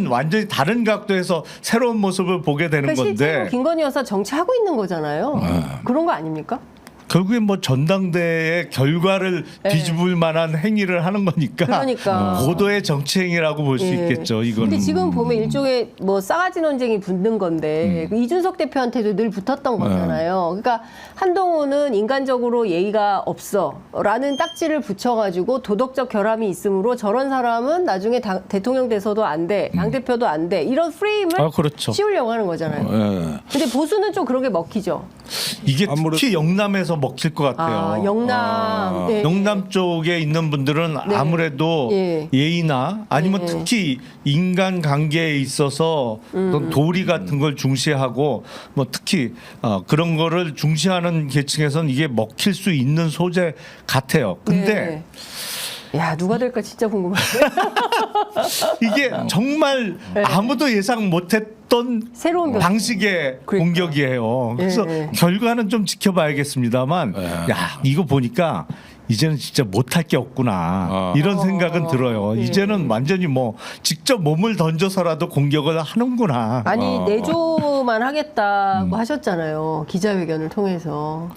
S2: 완전히 다른 각도에서 새로운 모습을 보게 되는
S1: 그러니까 실제로
S2: 건데
S1: 김건희 여사 정치하고 있는 거잖아요. 그런 거 아닙니까?
S2: 결국엔 뭐 전당대회 결과를 뒤집을 만한 행위를 하는 거니까
S1: 그러니까.
S2: 고도의 정치 행위라고 볼 수
S1: 예.
S2: 있겠죠. 이거는.
S1: 근데 지금 보면 일종의 뭐 싸가지 논쟁이 붙는 건데 그 이준석 대표한테도 늘 붙었던 거잖아요. 그러니까 한동훈은 인간적으로 예의가 없어라는 딱지를 붙여가지고 도덕적 결함이 있으므로 저런 사람은 나중에 대통령 돼서도 안 돼, 당 대표도 안 돼 이런 프레임을
S2: 그렇죠.
S1: 씌우려고 하는 거잖아요.
S3: 예.
S1: 근데 보수는 좀 그런 게 먹히죠.
S2: 이게
S3: 아무래도-
S2: 특히 영남에서 먹힐 것 같아요.
S1: 영남. 네.
S2: 영남 쪽에 있는 분들은
S1: 네.
S2: 아무래도
S1: 예.
S2: 예의나 아니면
S1: 예.
S2: 특히 인간 관계에 있어서 어떤 도리 같은 걸 중시하고 뭐 특히 그런 거를 중시하는 계층에서는 이게 먹힐 수 있는 소재 같아요. 근데
S1: 네. 야 누가 될까 진짜 궁금해요.
S2: 이게 정말 아무도 예상 못했던
S1: 새로운 변수.
S2: 방식의
S1: 그러니까.
S2: 공격이에요. 그래서
S1: 예.
S2: 결과는 좀 지켜봐야겠습니다만, 야 이거 보니까 이제는 진짜 못할 게 없구나 이런 생각은 들어요. 이제는 완전히 뭐 직접 몸을 던져서라도 공격을 하는구나.
S1: 아니 내조 정도만 하겠다고 하셨잖아요. 기자회견을 통해서.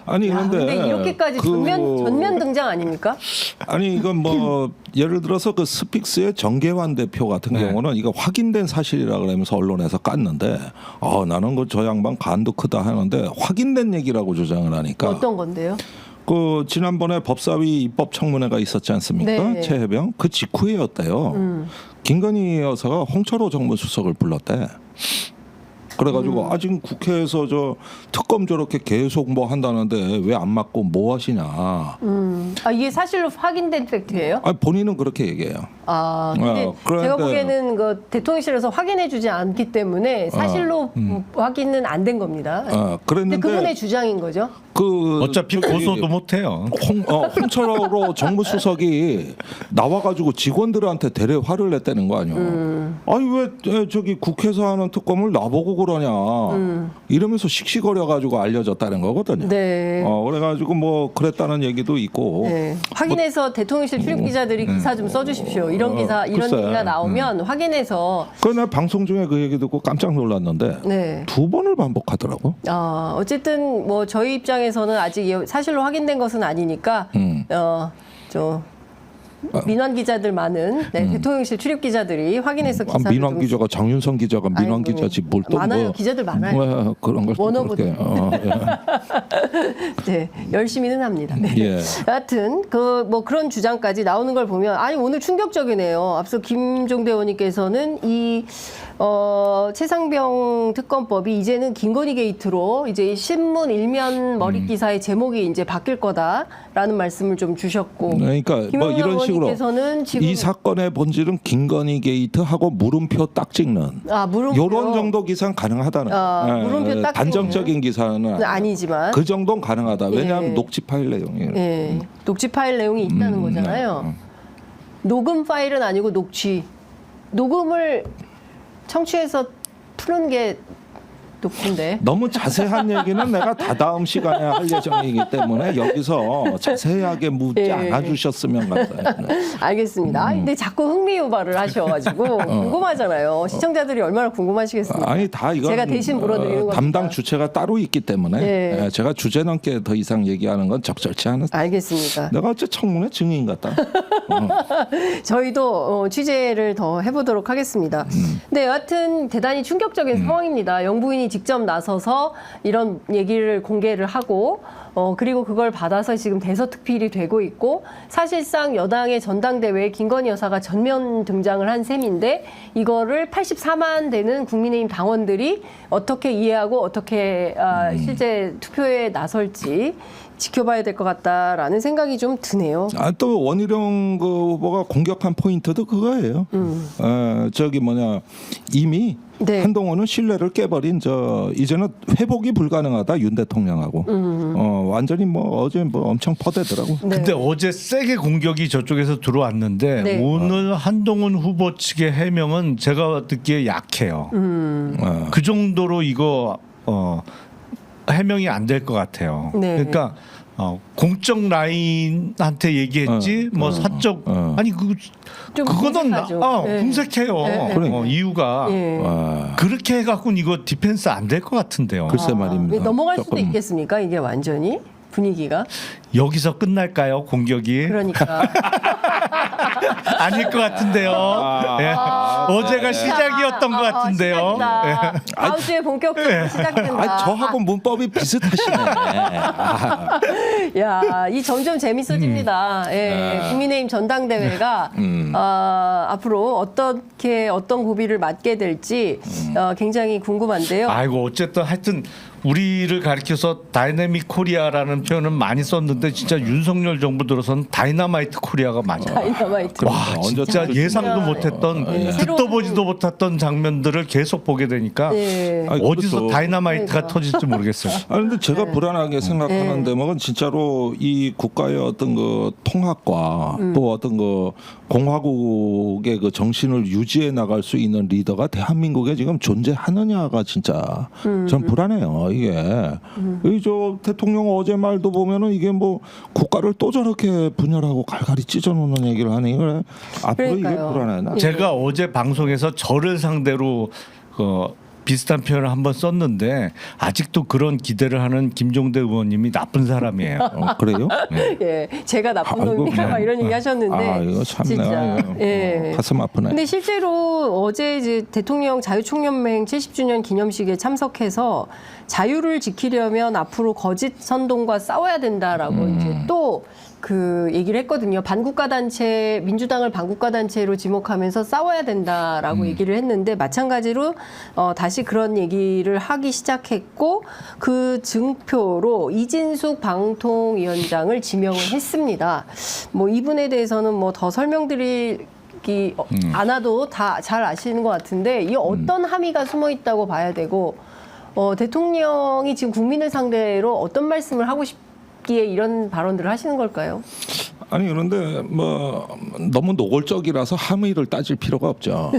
S3: 아니
S1: 야,
S3: 그런데
S1: 근데 이렇게까지 전면 등장 아닙니까?
S3: 아니 이건 뭐 예를 들어서 그 스픽스의 정계환 대표 같은
S2: 네.
S3: 경우는 이거 확인된 사실이라 그러면서 언론에서 깠는데 나는 그 저 양반 간도 크다 하는데 확인된 얘기라고 주장을 하니까
S1: 어떤 건데요?
S3: 그 지난번에 법사위 입법 청문회가 있었지 않습니까?
S1: 네.
S3: 최혜병 그 직후에였대요. 김건희 여사가 홍철호 정무수석을 불렀대. 그래가지고 아직 국회에서 저 특검 저렇게 계속 뭐 한다는데 왜 안 맞고 뭐 하시냐.
S1: 이게 사실로 확인된 팩트예요?
S3: 본인은 그렇게 얘기해요.
S1: 근데
S3: 그런데-
S1: 제가 보기에는 그 대통령실에서 확인해주지 않기 때문에 사실로 확인은 안 된 겁니다. 근데
S3: 그랬는데
S1: 그분의 주장인 거죠?
S3: 그
S2: 어차피
S3: 저기
S2: 고소도 못해요.
S3: 홍철호 정무수석이 나와가지고 직원들한테 대래 화를 냈다는 거 아니야. 아니 왜 저기 국회에서 하는 특검을 나보고 그러냐. 이러면서 씩씩거려가지고 알려졌다는 거거든요.
S1: 네.
S3: 그래가지고 뭐 그랬다는 얘기도 있고.
S1: 네. 확인해서 대통령실 출입 기자들이 기사 좀 써주십시오. 이런 기사, 이런
S3: 글쎄.
S1: 얘기가 나오면 확인해서.
S3: 그나 방송 중에 그 얘기 듣고 깜짝 놀랐는데
S1: 네.
S3: 2번을 반복하더라고.
S1: 어쨌든 뭐 저희 입장에서는 아직 사실로 확인된 것은 아니니까 민원 기자들 많은 대통령실 출입 기자들이 확인해서 기사를
S3: 민환
S1: 좀
S3: 기자가 장윤선 기자가 민환
S1: 아이고,
S3: 기자지 뭘 또
S1: 많아요.
S3: 뭐
S1: 기자들 많아요.
S3: 그런 걸 또
S1: 워너브도.
S3: 그렇게.
S1: 네, 열심히는 합니다. 네.
S3: 예.
S1: 여하튼 뭐 그런 주장까지 나오는 걸 보면 오늘 충격적이네요. 앞서 김종대 의원님께서는 이 최상병 특검법이 이제는 김건희 게이트로 이제 신문 일면 머릿 기사의 제목이 이제 바뀔 거다라는 말씀을 좀 주셨고.
S3: 그러니까 뭐
S1: 김영남
S3: 이런 식으로
S1: 의원님께서는 지금
S3: 이 사건의 본질은 김건희 게이트하고 물음표 딱 찍는
S1: 물음표.
S3: 이런 정도 기사는 가능하다는
S1: 물음표 딱
S3: 단정적인 기사는
S1: 아니지만
S3: 그 정도는 가능하다. 왜냐하면
S1: 예.
S3: 녹취 파일 내용이에요.
S1: 예, 녹취 파일 내용이 있다는 거잖아요. 녹음 파일은 아니고 녹음을 청취해서 푸는 게 녹취인데.
S3: 너무 자세한 얘기는 내가 다다음 시간에 할 예정이기 때문에 여기서 자세하게 묻지
S1: 예.
S3: 않아 주셨으면 감사합니다.
S1: 알겠습니다. 근데 자꾸 흥미 유발을 하셔가지고 궁금하잖아요. 시청자들이 얼마나 궁금하시겠습니까?
S3: 아니 다 이건
S1: 제가 대신 물어드리는 겁니다.
S3: 담당 주체가 따로 있기 때문에
S1: 예.
S3: 제가 주제 넘게 더 이상 얘기하는 건 적절치 않은.
S1: 알겠습니다.
S3: 내가 어째 청문회 증인 같다.
S1: 저희도 취재를 더 해보도록 하겠습니다. 네, 여하튼 대단히 충격적인 상황입니다. 영부인이 직접 나서서 이런 얘기를 공개를 하고 그리고 그걸 받아서 지금 대서특필이 되고 있고 사실상 여당의 전당대회에 김건희 여사가 전면 등장을 한 셈인데 이거를 84만 되는 국민의힘 당원들이 어떻게 이해하고 어떻게 실제 투표에 나설지 지켜봐야 될 것 같다라는 생각이 좀 드네요.
S3: 또 원희룡 그 후보가 공격한 포인트도 그거예요. 이미
S1: 네.
S3: 한동훈은 신뢰를 깨버린 이제는 회복이 불가능하다 윤 대통령하고 완전히 뭐 어제 뭐 엄청 퍼대더라고.
S1: 네.
S2: 근데 어제 세게 공격이 저쪽에서 들어왔는데
S1: 네.
S2: 오늘 한동훈 후보 측의 해명은 제가 듣기에 약해요. 그 정도로 이거 해명이 안 될 것 같아요.
S1: 네.
S2: 그러니까 공적 라인한테 얘기했지 뭐 사적
S1: 좀
S2: 그거는
S1: 궁색하죠. 네.
S2: 궁색해요.
S1: 네.
S2: 이유가
S1: 예.
S2: 그렇게 해갖고 이거 디펜스 안 될 것 같은데요.
S3: 글쎄 말입니다.
S1: 넘어갈 수도
S3: 조금.
S1: 있겠습니까? 이게 완전히 분위기가.
S2: 여기서 끝날까요 공격이?
S1: 그러니까.
S2: 아닐 것 같은데요. 예. 어제가 시작이었던 것 같은데요.
S1: 시작이다. 다음 주에 본격적으로 시작된다.
S3: 저하고 문법이 비슷하시네.
S1: 야, 이 점점 재밌어집니다. 예, 국민의힘 전당대회가 앞으로 어떤 고비를 맞게 될지 굉장히 궁금한데요.
S2: 아이고 어쨌든 하여튼 우리를 가리켜서 다이내믹 코리아라는 표현은 많이 썼는데 진짜 윤석열 정부 들어서는 다이너마이트 코리아가 맞아요.
S1: 다이너마이트.
S2: 와
S3: 언제
S2: 진짜
S3: 터질지
S2: 예상도 못했던 듣도 보지도 못했던 장면들을 계속 보게 되니까
S1: 예.
S3: 아니,
S2: 어디서
S3: 그것도-
S2: 다이너마이트가
S1: 그러니까.
S2: 터질지 모르겠어요.
S3: 그런데 제가
S1: 네.
S3: 불안하게 생각하는 대목은 진짜로 이 국가의 어떤 그 통합과 또 어떤 그 공화국의 그 정신을 유지해 나갈 수 있는 리더가 대한민국에 지금 존재하느냐가 진짜 전 불안해요. 이게 이 저 대통령 어제 말도 보면은 이게 뭐 국가를 또 저렇게 분열하고 갈갈이 찢어놓는 얘기를 하니 그래 앞으로
S1: 그러니까요.
S3: 이게 불안해. 나.
S2: 제가 어제 방송에서 저를 상대로 비슷한 표현을 한번 썼는데 아직도 그런 기대를 하는 김종대 의원님이 나쁜 사람이에요.
S3: 그래요?
S1: 예, 제가 나쁜
S3: 아이고,
S1: 놈이야 막 이런 얘기 하셨는데
S3: 이거 참
S1: 진짜
S3: 내가
S1: 예.
S3: 가슴 아프네.
S1: 근데 실제로 어제 이제 대통령 자유총연맹 70주년 기념식에 참석해서 자유를 지키려면 앞으로 거짓 선동과 싸워야 된다라고 이제 또 그 얘기를 했거든요. 반국가 단체, 민주당을 반국가 단체로 지목하면서 싸워야 된다라고 얘기를 했는데 마찬가지로 다시 그런 얘기를 하기 시작했고 그 증표로 이진숙 방통위원장을 지명을 했습니다. 뭐 이분에 대해서는 뭐 더 설명드릴 않아도 다 잘 아시는 것 같은데 이 어떤 함의가 숨어 있다고 봐야 되고 대통령이 지금 국민을 상대로 어떤 말씀을 하고 싶기에 이런 발언들을 하시는 걸까요?
S3: 아니 그런데 뭐 너무 노골적이라서 함의를 따질 필요가 없죠.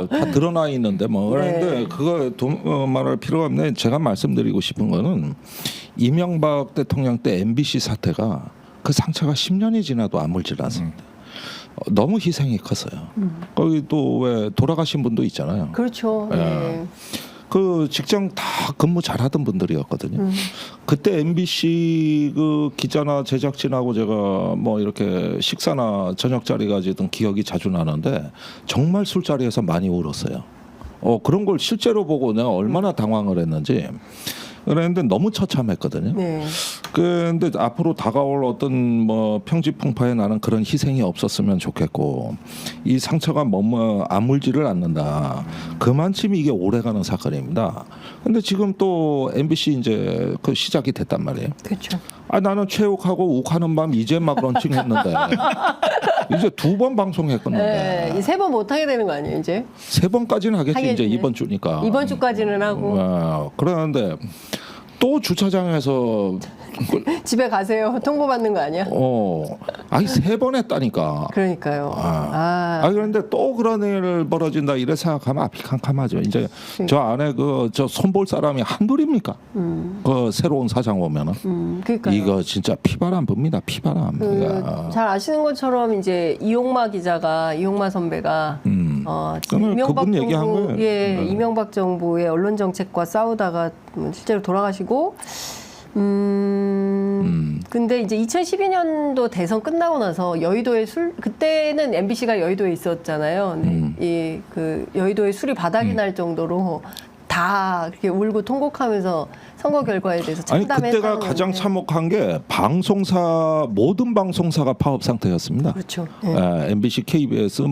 S3: 다 드러나 있는데 뭐 그런데
S1: 네.
S3: 그거 말할 필요가 없네. 제가 말씀드리고 싶은 거는 이명박 대통령 때 MBC 사태가 그 상처가 10년이 지나도 아물질 않습니다. 너무 희생이 컸어요. 거기 또 왜 돌아가신 분도 있잖아요.
S1: 그렇죠. 네.
S3: 그 직장 다 근무 잘하던 분들이었거든요. 그때 MBC 그 기자나 제작진하고 제가 뭐 이렇게 식사나 저녁 자리 가지던 기억이 자주 나는데 정말 술자리에서 많이 울었어요. 그런 걸 실제로 보고 내가 얼마나 당황을 했는지. 그랬는데 너무 처참했거든요.
S1: 네.
S3: 근데 앞으로 다가올 어떤 뭐 평지풍파에 나는 그런 희생이 없었으면 좋겠고 이 상처가 뭐뭐 아물지를 않는다. 그만큼 이게 오래가는 사건입니다. 근데 지금 또 MBC 이제 그 시작이 됐단 말이에요.
S1: 그렇죠.
S3: 나는 최욱하고 욱하는 밤 이제 막 런칭했는데 이제 2번 방송했었는데
S1: 네. 3번 못 하게 되는 거 아니에요, 이제?
S3: 3번까지는 하겠지.
S1: 하겠네.
S3: 이제 이번 주니까.
S1: 이번 주까지는 하고
S3: 그러는데 또 주차장에서
S1: 집에 가세요. 통보받는 거 아니야?
S3: 아니 3번 했다니까.
S1: 그러니까요.
S3: 그런데 또 그런 일 벌어진다 이래 생각하면 앞이 캄캄하죠. 이제 저 안에 저 손볼 사람이 한둘입니까? 그 새로운 사장 오면은
S1: 그러니까요.
S3: 이거 진짜 피바람 붑니다. 피바람.
S1: 잘 아시는 것처럼 이제 이용마 선배가 지금
S3: 그러면 그분 얘기한 거예요.
S1: 예, 이명박 정부의 언론 정책과 싸우다가 실제로 돌아가시고 근데 이제 2012년도 대선 끝나고 나서 여의도에 그때는 MBC가 여의도에 있었잖아요. 그 여의도에 술이 바닥이 날 정도로 다 그렇게 울고 통곡하면서 선거 결과에 대해서
S3: 아니
S1: 참담했다는
S3: 그때가 가장
S1: 건데.
S3: 참혹한 게 모든 방송사가 파업 상태였습니다.
S1: 그렇죠.
S3: MBC, KBS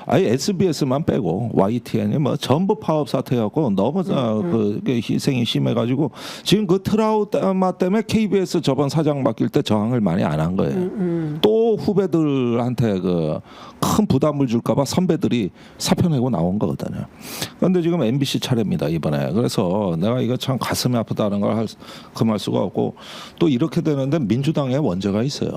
S3: 아예 SBS만 빼고 YTN이 전부 파업 사태였고 너무 그 희생이 심해가지고 지금 그 트라우마 때문에 KBS 저번 사장 바뀔 때 저항을 많이 안 한 거예요. 또 후배들한테 그 큰 부담을 줄까봐 선배들이 사표 내고 나온 거거든요. 그런데 지금 MBC 차례입니다 이번에. 그래서 내가 이거 참 가슴이 아프다는 걸 금할 수가 없고 또 이렇게 되는데 민주당에 원죄가 있어요.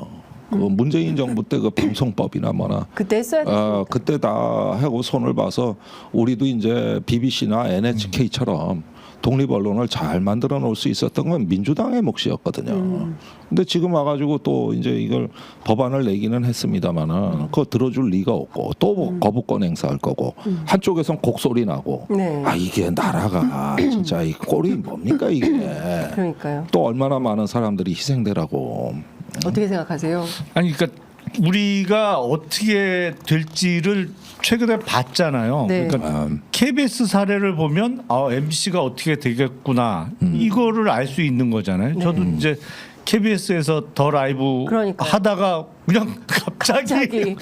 S3: 그 문재인 정부 때 그 방송법이나 뭐나
S1: 그때 했어야 됐습니다.
S3: 그때 다 하고 손을 봐서 우리도 이제 BBC나 NHK처럼 독립 언론을 잘 만들어 놓을 수 있었던 건 민주당의 몫이었거든요. 근데 지금 와가지고 또 이제 이걸 법안을 내기는 했습니다만은 그거 들어줄 리가 없고 또 거부권 행사할 거고 한쪽에선 곡소리 나고
S1: 네.
S3: 이게 나라가 진짜 이 꼴이 뭡니까 이게.
S1: 그러니까요.
S3: 또 얼마나 많은 사람들이 희생되라고.
S1: 어떻게 생각하세요?
S2: 아니 그러니까 우리가 어떻게 될지를 최근에 봤잖아요.
S1: 네.
S2: 그러니까 KBS 사례를 보면 MBC가 어떻게 되겠구나 이거를 알 수 있는 거잖아요. 저도 이제 KBS에서 더 라이브
S1: 그러니까요.
S2: 하다가 그냥 갑자기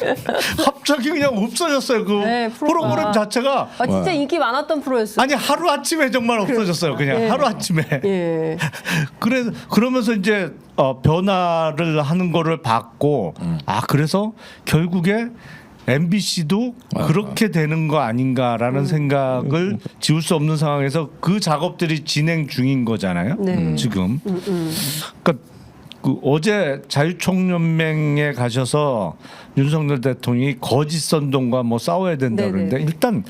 S2: 그냥 없어졌어요. 그
S1: 네,
S2: 프로그램 자체가
S1: 진짜 인기 많았던 프로였어요.
S2: 아니 하루 아침에 정말 없어졌어요. 그냥
S1: 예.
S2: 하루 아침에.
S1: 예.
S2: 그러면서 이제 변화를 하는 거를 봤고 그래서 결국에 MBC도 그렇게 되는 거 아닌가라는 생각을 지울 수 없는 상황에서 그 작업들이 진행 중인 거잖아요.
S1: 네.
S2: 지금. 그러니까 그 어제 자유총연맹에 가셔서 윤석열 대통령이 거짓 선동과 뭐 싸워야 된다
S1: 네네.
S2: 그러는데 일단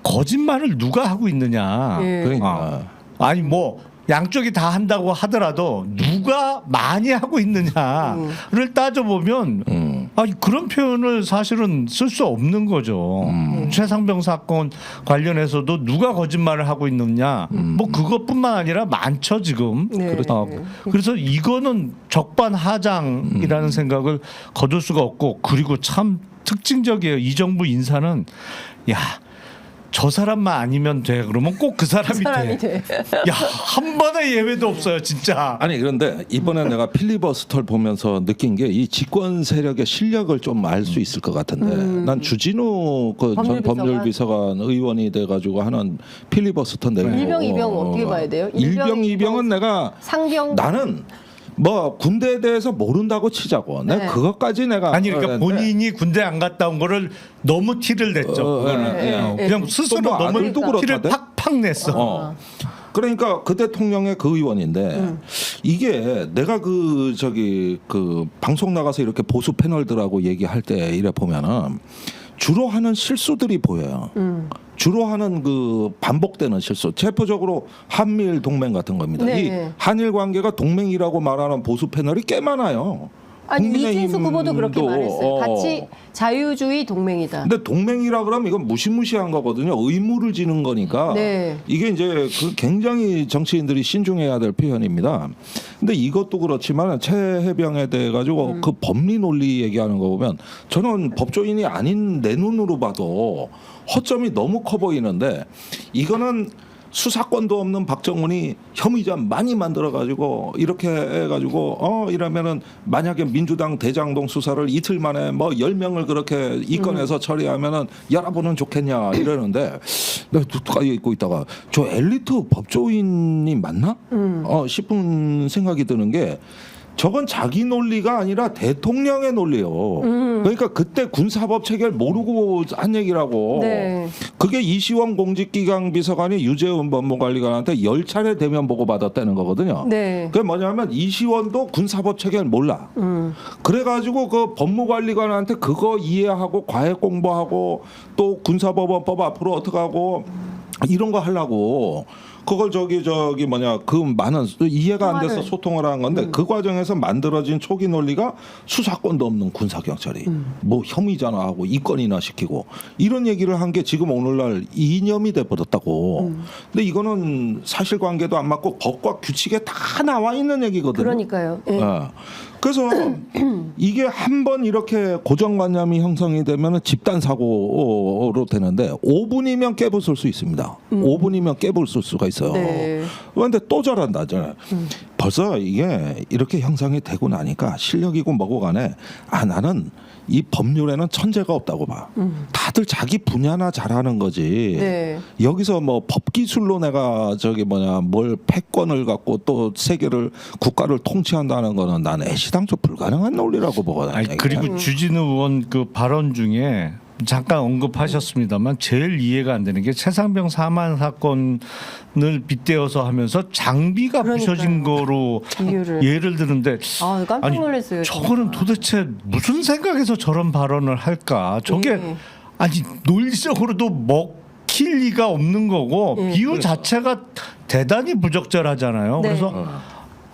S2: 거짓말을 누가 하고 있느냐.
S1: 예.
S3: 그러니까.
S2: 아니 뭐 양쪽이 다 한다고 하더라도 누가 많이 하고 있느냐를 따져보면 아니 그런 표현을 사실은 쓸 수 없는 거죠. 최상병 사건 관련해서도 누가 거짓말을 하고 있느냐. 뭐 그것뿐만 아니라 많죠 지금.
S1: 네.
S2: 그래서 이거는 적반하장이라는 생각을 거둘 수가 없고 그리고 참 특징적이에요. 이 정부 인사는 야. 저 사람만 아니면 돼. 그러면 꼭 그 사람이 돼. 야, 한 번의 예외도 없어요, 진짜.
S3: 아니 그런데 이번에 내가 필리버스터를 보면서 느낀 게 이 집권 세력의 실력을 좀 알 수 있을 것 같은데 난 주진우 그 전 법률비서관 의원이 돼가지고 하는 필리버스터 내용
S1: 일병 이병 어떻게 봐야 돼요?
S3: 일병 이병은 내가
S1: 상병
S3: 나는 뭐 군대에 대해서 모른다고 치자고.
S1: 네.
S3: 내가 그것까지 내가
S2: 아니 그러니까 본인이 군대 안 갔다 온 거를 너무 티를 냈죠. 그거는. 그냥 스스로
S3: 또 뭐
S2: 너무
S3: 아들도
S2: 티를
S3: 그렇다대?
S2: 팍팍 냈어.
S3: 그러니까 그 대통령의 그 의원인데 이게 내가 그 저기 그 방송 나가서 이렇게 보수 패널들하고 얘기할 때 이래 보면은 주로 하는 실수들이 보여요. 주로 하는 그 반복되는 실수. 대표적으로 한미일 동맹 같은 겁니다.
S1: 네.
S3: 이 한일 관계가 동맹이라고 말하는 보수 패널이 꽤 많아요.
S1: 아니 이진수
S3: 국민의힘도,
S1: 후보도 그렇게 말했어요. 같이 자유주의 동맹이다.
S3: 근데 동맹이라 그러면 이건 무시무시한 거거든요. 의무를 지는 거니까.
S1: 네.
S3: 이게 이제 그 굉장히 정치인들이 신중해야 될 표현입니다. 근데 이것도 그렇지만 최해병에 대해 가지고 그 법리 논리 얘기하는 거 보면 저는 법조인이 아닌 내 눈으로 봐도 허점이 너무 커 보이는데 이거는 수사권도 없는 박정훈이 혐의자 많이 만들어 가지고 이렇게 해 가지고 이러면은 만약에 민주당 대장동 수사를 이틀 만에 뭐 10명을 그렇게 이건해서 처리하면은 열어보면 좋겠냐 이러는데 내가 툭툭 읽고 있다가 저 엘리트 법조인이 맞나? 싶은 생각이 드는 게 저건 자기 논리가 아니라 대통령의 논리예요. 그러니까 그때 군사법 체계를 모르고 한 얘기라고.
S1: 네.
S3: 그게 이시원 공직기강 비서관이 유재훈 법무관리관한테 10차례 대면 보고 받았다는 거거든요.
S1: 네.
S3: 그게 뭐냐면 이시원도 군사법 체계를 몰라. 그래가지고 그 법무관리관한테 그거 이해하고 과외 공부하고 또 군사법원법 앞으로 어떻게 하고 이런 거 하려고. 그걸 저기 뭐냐 그 많은 이해가 안 돼서 소통을 한 건데 그 과정에서 만들어진 초기 논리가 수사권도 없는 군사 경찰이 뭐 혐의잖아 하고 이건이나 시키고 이런 얘기를 한 게 지금 오늘날 이념이 돼 버렸다고. 근데 이거는 사실관계도 안 맞고 법과 규칙에 다 나와 있는 얘기거든요.
S1: 그러니까요. 예.
S3: 그래서 이게 한번 이렇게 고정관념이 형성이 되면 집단 사고로 되는데 5분이면 깨부술 수 있습니다. 5분이면 깨부술 수가 있어요.
S1: 네.
S3: 그런데 또 저런다. 벌써 이게 이렇게 형성이 되고 나니까 실력이고 뭐고 간에 나는 이 법률에는 천재가 없다고 봐. 다들 자기 분야나 잘하는 거지.
S1: 네.
S3: 여기서 뭐 법기술로 내가 뭘 패권을 갖고 또 세계를 국가를 통치한다는 거는 난 애시당초 불가능한 논리라고 보거든요.
S2: 아니, 그리고 주진우 의원 그 발언 중에 잠깐 언급하셨습니다만 제일 이해가 안 되는 게 최상병 사망 사건을 빗대어서 하면서 장비가 부셔진 거로
S1: 이유를.
S2: 예를 드는데
S1: 깜짝 놀랐어요.
S2: 저거는 도대체 무슨 생각에서 저런 발언을 할까? 저게 아니 논리적으로도 먹힐 리가 없는 거고 비유 자체가 대단히 부적절하잖아요.
S1: 네.
S2: 그래서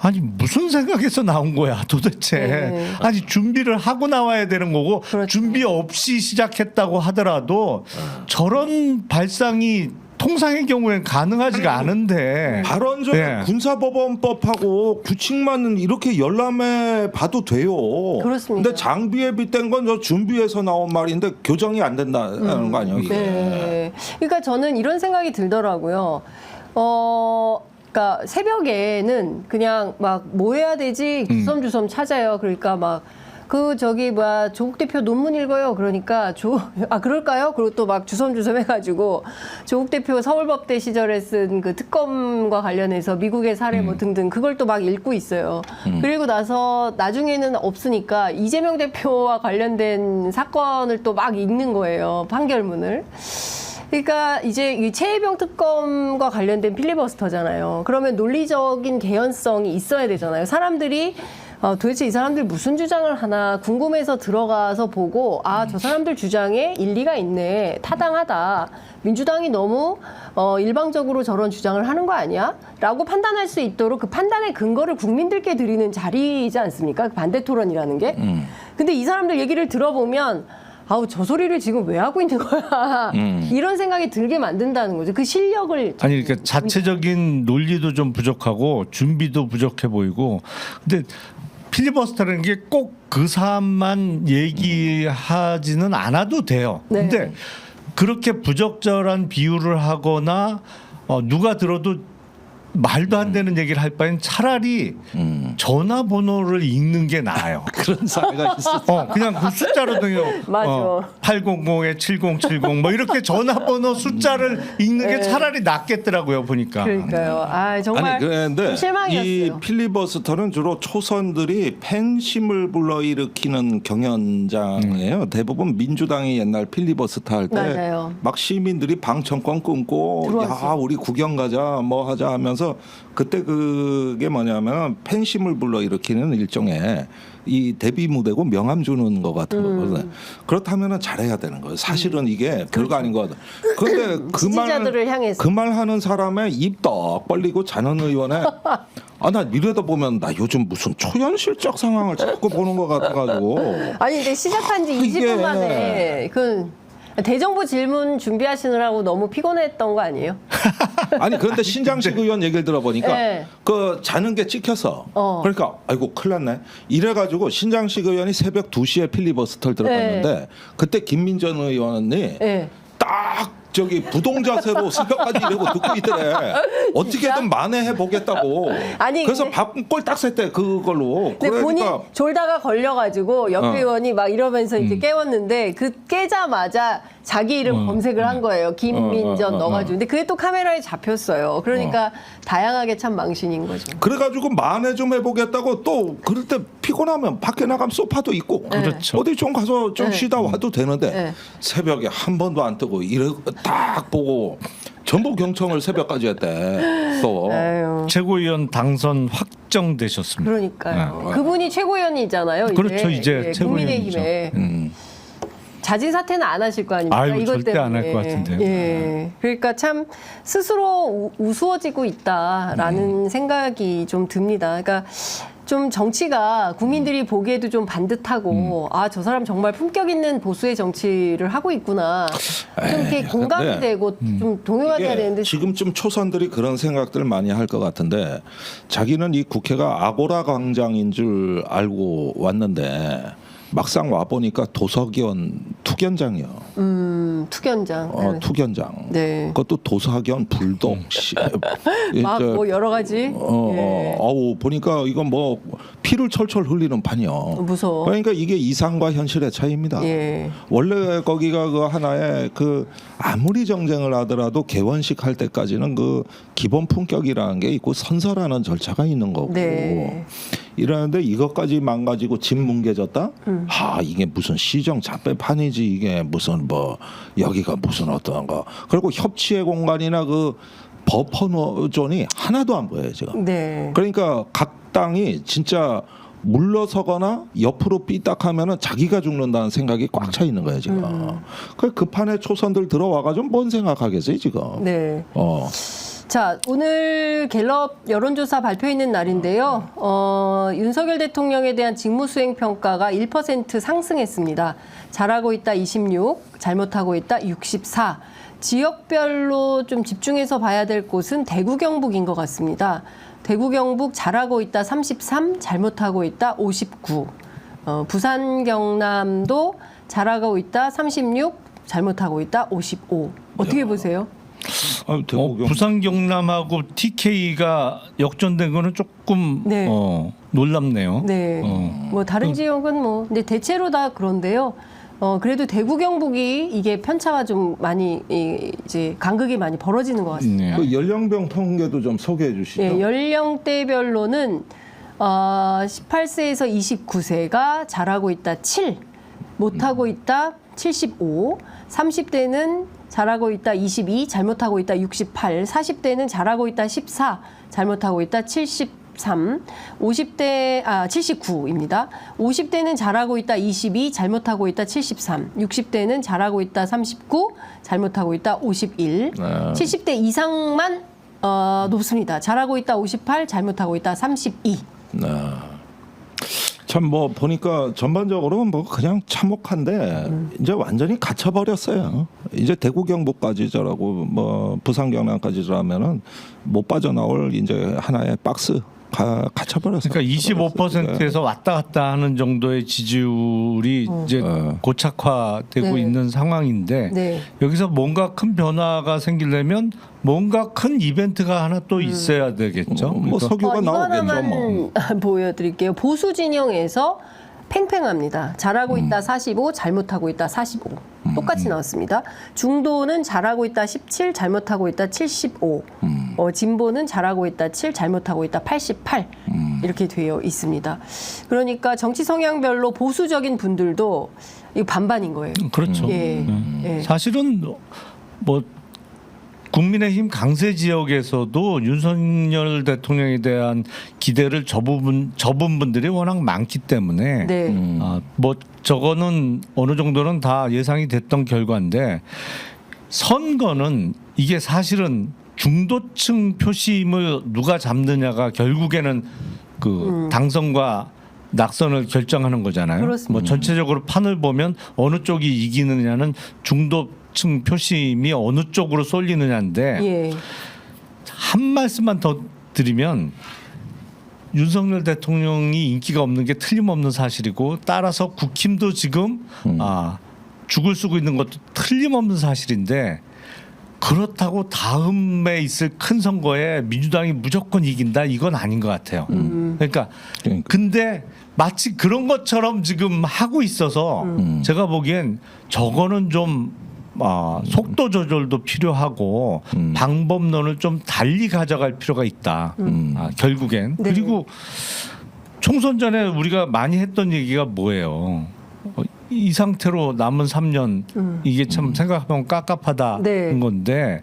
S2: 아니 무슨 생각에서 나온 거야 도대체.
S1: 네.
S2: 아니 준비를 하고 나와야 되는 거고
S1: 그렇죠.
S2: 준비 없이 시작했다고 하더라도 저런 발상이 통상의 경우엔 가능하지가 않은데
S3: 발언 전에 군사법원법하고 규칙만 이렇게 열람해 봐도 돼요.
S1: 그렇습니다.
S3: 근데 장비에 빗댄 건 저 준비해서 나온 말인데 교정이 안 된다는 거 아니에요, 이게.
S1: 네. 그러니까 저는 이런 생각이 들더라고요. 그러니까 새벽에는 그냥 막 뭐 해야 되지 주섬주섬 찾아요. 그러니까 막 조국 대표 논문 읽어요. 그러니까 그럴까요? 그리고 또 막 주섬주섬 해가지고 조국 대표 서울법대 시절에 쓴 그 특검과 관련해서 미국의 사례 뭐 등등 그걸 또 막 읽고 있어요. 그리고 나서 나중에는 없으니까 이재명 대표와 관련된 사건을 또 막 읽는 거예요. 판결문을. 그러니까 이제 이 최혜병 특검과 관련된 필리버스터잖아요. 그러면 논리적인 개연성이 있어야 되잖아요. 사람들이 도대체 이 사람들 무슨 주장을 하나 궁금해서 들어가서 보고 저 사람들 주장에 일리가 있네. 타당하다. 민주당이 너무 일방적으로 저런 주장을 하는 거 아니야? 라고 판단할 수 있도록 그 판단의 근거를 국민들께 드리는 자리이지 않습니까? 그 반대 토론이라는 게. 근데 이 사람들 얘기를 들어보면 아우 저 소리를 지금 왜 하고 있는 거야 이런 생각이 들게 만든다는 거죠. 그 실력을
S2: 아니 그러니까 자체적인 논리도 좀 부족하고 준비도 부족해 보이고 근데 필리버스터라는 게 꼭 그 사람만 얘기하지는 않아도 돼요.
S1: 네.
S2: 근데 그렇게 부적절한 비유를 하거나 누가 들어도 말도 안 되는 얘기를 할 바엔 차라리 전화번호를 읽는 게 나아요.
S3: 그런 사례가 있었어.
S2: 그냥 그 숫자로 그냥
S1: 맞아.
S2: 800에 7070 뭐 이렇게 전화번호 숫자를 읽는 게
S1: 네.
S2: 차라리 낫겠더라고요 보니까.
S1: 그러니까요. 아 정말
S3: 아니 그런데
S1: 좀 실망이었어요.
S3: 이 필리버스터는 주로 초선들이 팬심을 불러일으키는 경연장이에요. 대부분 민주당이 옛날 필리버스터 할 때
S1: 맞아요.
S3: 막 시민들이 방청권 끊고
S1: 들어왔어요.
S3: 야 우리 구경 가자 뭐 하자 하면서 그때 그게 뭐냐면 팬심을 불러일으키는 일종의 이 데뷔 무대고 명함 주는 것 같은 거거든요. 그렇다면은 잘해야 되는 거예요. 사실은 이게 별거 아닌 것 같아요. 그런데
S1: 지지자들을 향해서.
S3: 그 말 하는 사람의 입 떡 벌리고 자는 의원의 나 이러다 보면 나 요즘 무슨 초현실적 상황을 자꾸 보는 것 같아가지고
S1: 아니 근데 시작한 지
S3: 이게-
S1: 20분 만에 그 대정부 질문 준비하시느라고 너무 피곤했던 거 아니에요?
S3: 아니 그런데 신장식 의원 얘기를 들어보니까
S1: 네.
S3: 그 자는 게 찍혔어.
S1: 어.
S3: 그러니까 아이고 큰일 났네. 이래가지고 신장식 의원이 새벽 2시에 필리버스터를 들어갔는데 그때 김민전 의원이
S1: 네.
S3: 딱 저기 부동자세로 새벽까지 이러고 듣고 있더래. 어떻게든 만회해 보겠다고.
S1: 아니,
S3: 그래서
S1: 근데-
S3: 밥골 딱 샜대 그걸로.
S1: 근데 본인
S3: 그러니까
S1: 졸다가 걸려가지고 옆에 의원이 막 이러면서 이제 깨웠는데 그 깨자마자 자기 이름 검색을 한 거예요. 김민전 넣어가지고. 근데 그게 또 카메라에 잡혔어요. 그러니까 다양하게 참 망신인 거죠.
S3: 그래가지고 만회 좀 해보겠다고 또 그럴 때 피곤하면 밖에 나가면 소파도 있고
S2: 그렇죠.
S3: 어디 좀 가서 좀
S1: 네.
S3: 쉬다 와도 되는데
S1: 네.
S3: 새벽에 한 번도 안 뜨고 이래 딱 보고 전부 경청을 새벽까지 했대. 또
S1: 아유.
S2: 최고위원 당선 확정되셨습니다.
S1: 그러니까요. 그분이 최고위원이잖아요.
S2: 그렇죠, 이제
S1: 예,
S2: 최고위원이죠.
S1: 국민의힘에. 자진 사퇴는 안 하실 거 아닙니까?
S2: 아이고,
S1: 이것
S2: 절대 안할
S1: 때문에.
S2: 것 같은데요.
S1: 예. 그러니까 참 스스로 우스워지고 있다라는 생각이 좀 듭니다. 그러니까 좀 정치가 국민들이 보기에도 좀 반듯하고 저 사람 정말 품격 있는 보수의 정치를 하고 있구나. 좀 이렇게 공감이
S3: 근데
S1: 되고 좀 동요가 돼야
S3: 이게
S1: 되는데
S3: 지금쯤 초선들이 그런 생각들 많이 할 것 같은데 자기는 이 국회가 아고라 광장인 줄 알고 왔는데 막상 와 보니까 도서견 투견장이요.
S1: 투견장.
S3: 투견장.
S1: 네.
S3: 그것도 도서견 불독.
S1: 막 뭐 여러 가지. 예.
S3: 보니까 이건 뭐 피를 철철 흘리는 판이요.
S1: 무서워.
S3: 그러니까 이게 이상과 현실의 차이입니다.
S1: 예.
S3: 원래 거기가 그 하나의 그 아무리 정쟁을 하더라도 개원식 할 때까지는 그 기본 품격이라는 게 있고 선서라는 절차가 있는 거고
S1: 네.
S3: 이러는데 이것까지 망가지고 집 뭉개졌다? 이게 무슨 시정 잡배판이지 이게 무슨 뭐 여기가 무슨 어떤 거 그리고 협치의 공간이나 그 버퍼존이 하나도 안 보여요 지금.
S1: 네.
S3: 그러니까 각 당이 진짜 물러서거나 옆으로 삐딱하면은 자기가 죽는다는 생각이 꽉 차 있는 거예요 지금. 그 판에 초선들 들어와가지고 뭔 생각하겠어요 지금.
S1: 네.
S3: 어.
S1: 자, 오늘 갤럽 여론조사 발표 있는 날인데요. 윤석열 대통령에 대한 직무수행 평가가 1% 상승했습니다. 잘하고 있다 26, 잘못하고 있다 64. 지역별로 좀 집중해서 봐야 될 곳은 대구 경북인 것 같습니다. 대구 경북 잘하고 있다 33, 잘못하고 있다 59. 부산 경남도 잘하고 있다 36, 잘못하고 있다 55. 어떻게 보세요?
S2: 부산 경남하고 TK가 역전된 거는 조금
S1: 네.
S2: 놀랍네요.
S1: 네. 뭐 다른 지역은 뭐 근데 대체로 다 그런데요. 그래도 대구 경북이 이게 편차가 좀 많이 이제 간극이 많이 벌어지는 것 같습니다.
S2: 네.
S3: 그 연령별 통계도 좀 소개해 주시죠.
S1: 예, 연령대별로는 18세에서 29세가 잘하고 있다 7, 못하고 있다 75, 30대는 잘하고 있다 22, 잘못하고 있다 68, 40대는 잘하고 있다 14, 잘못하고 있다 73, 79입니다. 50대는 잘하고 있다 22, 잘못하고 있다 73, 60대는 잘하고 있다 39, 잘못하고 있다 51, 70대 이상만 잘하고 있다 58, 잘못하고 있다 32.
S3: 참 뭐 보니까 전반적으로 뭐 그냥 참혹한데 이제 완전히 갇혀버렸어요. 이제 대구 경북까지라고 뭐 부산 경남까지라면은 못 빠져나올 이제 하나의 박스 갇혀버렸어요.
S2: 그러니까 25%에서 왔다 갔다 하는 정도의 지지율이 이제 고착화되고
S1: 네.
S2: 있는 상황인데
S1: 네.
S2: 여기서 뭔가 큰 변화가 생기려면 뭔가 큰 이벤트가 하나 또 있어야 되겠죠.
S3: 뭐
S2: 그러니까
S3: 석유가
S1: 이거
S3: 나오겠죠.
S1: 하나만
S3: 뭐.
S1: 보여드릴게요. 보수 진영에서 팽팽합니다. 잘하고 있다 45, 잘못하고 있다 45. 똑같이 나왔습니다. 중도는 잘하고 있다 17, 잘못하고 있다 75. 진보는 잘하고 있다 7, 잘못하고 있다 88. 이렇게 되어 있습니다. 그러니까 정치 성향별로 보수적인 분들도 이거 반반인 거예요.
S2: 그렇죠.
S1: 예. 예.
S2: 사실은 뭐 국민의힘 강세 지역에서도 윤석열 대통령에 대한 기대를 접은 분들이 워낙 많기 때문에
S1: 네.
S2: 뭐 저거는 어느 정도는 다 예상이 됐던 결과인데 선거는 이게 사실은 중도층 표심을 누가 잡느냐가 결국에는 그 당선과 낙선을 결정하는 거잖아요.
S1: 그렇습니다.
S2: 뭐 전체적으로 판을 보면 어느 쪽이 이기느냐는 중도층 표심이 어느 쪽으로 쏠리느냐인데
S1: 예.
S2: 한 말씀만 더 드리면 윤석열 대통령이 인기가 없는 게 틀림없는 사실이고 따라서 국힘도 지금 죽을 쓰고 있는 것도 틀림없는 사실인데 그렇다고 다음에 있을 큰 선거에 민주당이 무조건 이긴다 이건 아닌 것 같아요. 그러니까 근데 마치 그런 것처럼 지금 하고 있어서 제가 보기엔 저거는 좀 속도 조절도 필요하고 방법론을 좀 달리 가져갈 필요가 있다. 결국엔.
S1: 네.
S2: 그리고 총선 전에 우리가 많이 했던 얘기가 뭐예요? 이 상태로 남은 3년 이게 참 생각하면 깝깝하다는
S1: 네.
S2: 건데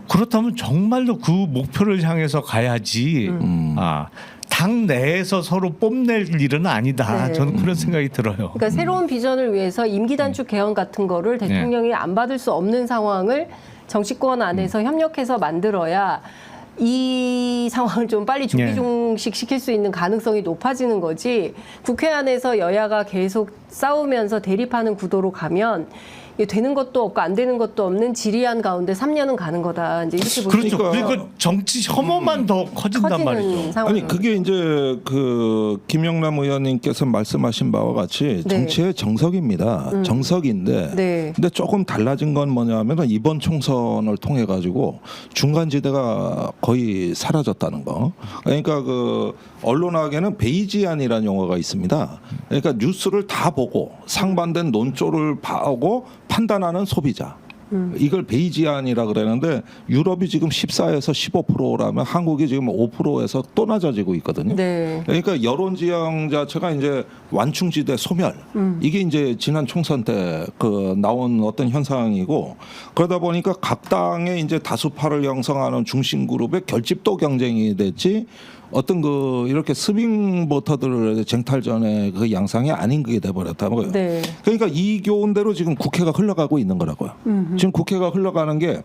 S2: 그렇다면 정말로 그 목표를 향해서 가야지 당 내에서 서로 뽐낼 일은 아니다.
S1: 네.
S2: 저는 그런 생각이 들어요.
S1: 그러니까 새로운 비전을 위해서 임기 단축 개헌 같은 거를 대통령이 안 받을 수 없는 상황을 정치권 안에서 협력해서 만들어야 이 상황을 좀 빨리 조기 종식 시킬 수 있는 가능성이 높아지는 거지. 국회 안에서 여야가 계속 싸우면서 대립하는 구도로 가면 이게 되는 것도 없고 안 되는 것도 없는 지리한 가운데 3년은 가는 거다. 이제 이렇게 볼 수
S2: 그렇죠.
S3: 그러니까
S2: 그리고 정치 혐오만 더 커진단 말이죠.
S1: 커지는 상황.
S3: 아니 그게 이제 그 김영남 의원님께서 말씀하신 바와 같이
S1: 네.
S3: 정치의 정석입니다. 정석인데
S1: 네.
S3: 근데 조금 달라진 건 뭐냐면 이번 총선을 통해 가지고 중간지대가 거의 사라졌다는 거. 그러니까 그 언론학에는 베이지안이라는 용어가 있습니다. 그러니까 뉴스를 다 보고 상반된 논조를 보고 판단하는 소비자. 이걸 베이지안이라 그러는데 유럽이 지금 14에서 15%라면 한국이 지금 5%에서 또 낮아지고 있거든요.
S1: 네.
S3: 그러니까 여론 지형 자체가 이제 완충지대 소멸 이게 이제 지난 총선 때 그 나온 어떤 현상이고 그러다 보니까 각 당의 이제 다수파를 형성하는 중심 그룹의 결집도 경쟁이 됐지 어떤 그 이렇게 스윙 보터들의 쟁탈전의 그 양상이 아닌 그게 돼버렸다고요.
S1: 네.
S3: 그러니까 이 교훈대로 지금 국회가 흘러가고 있는 거라고요. 지금 국회가 흘러가는 게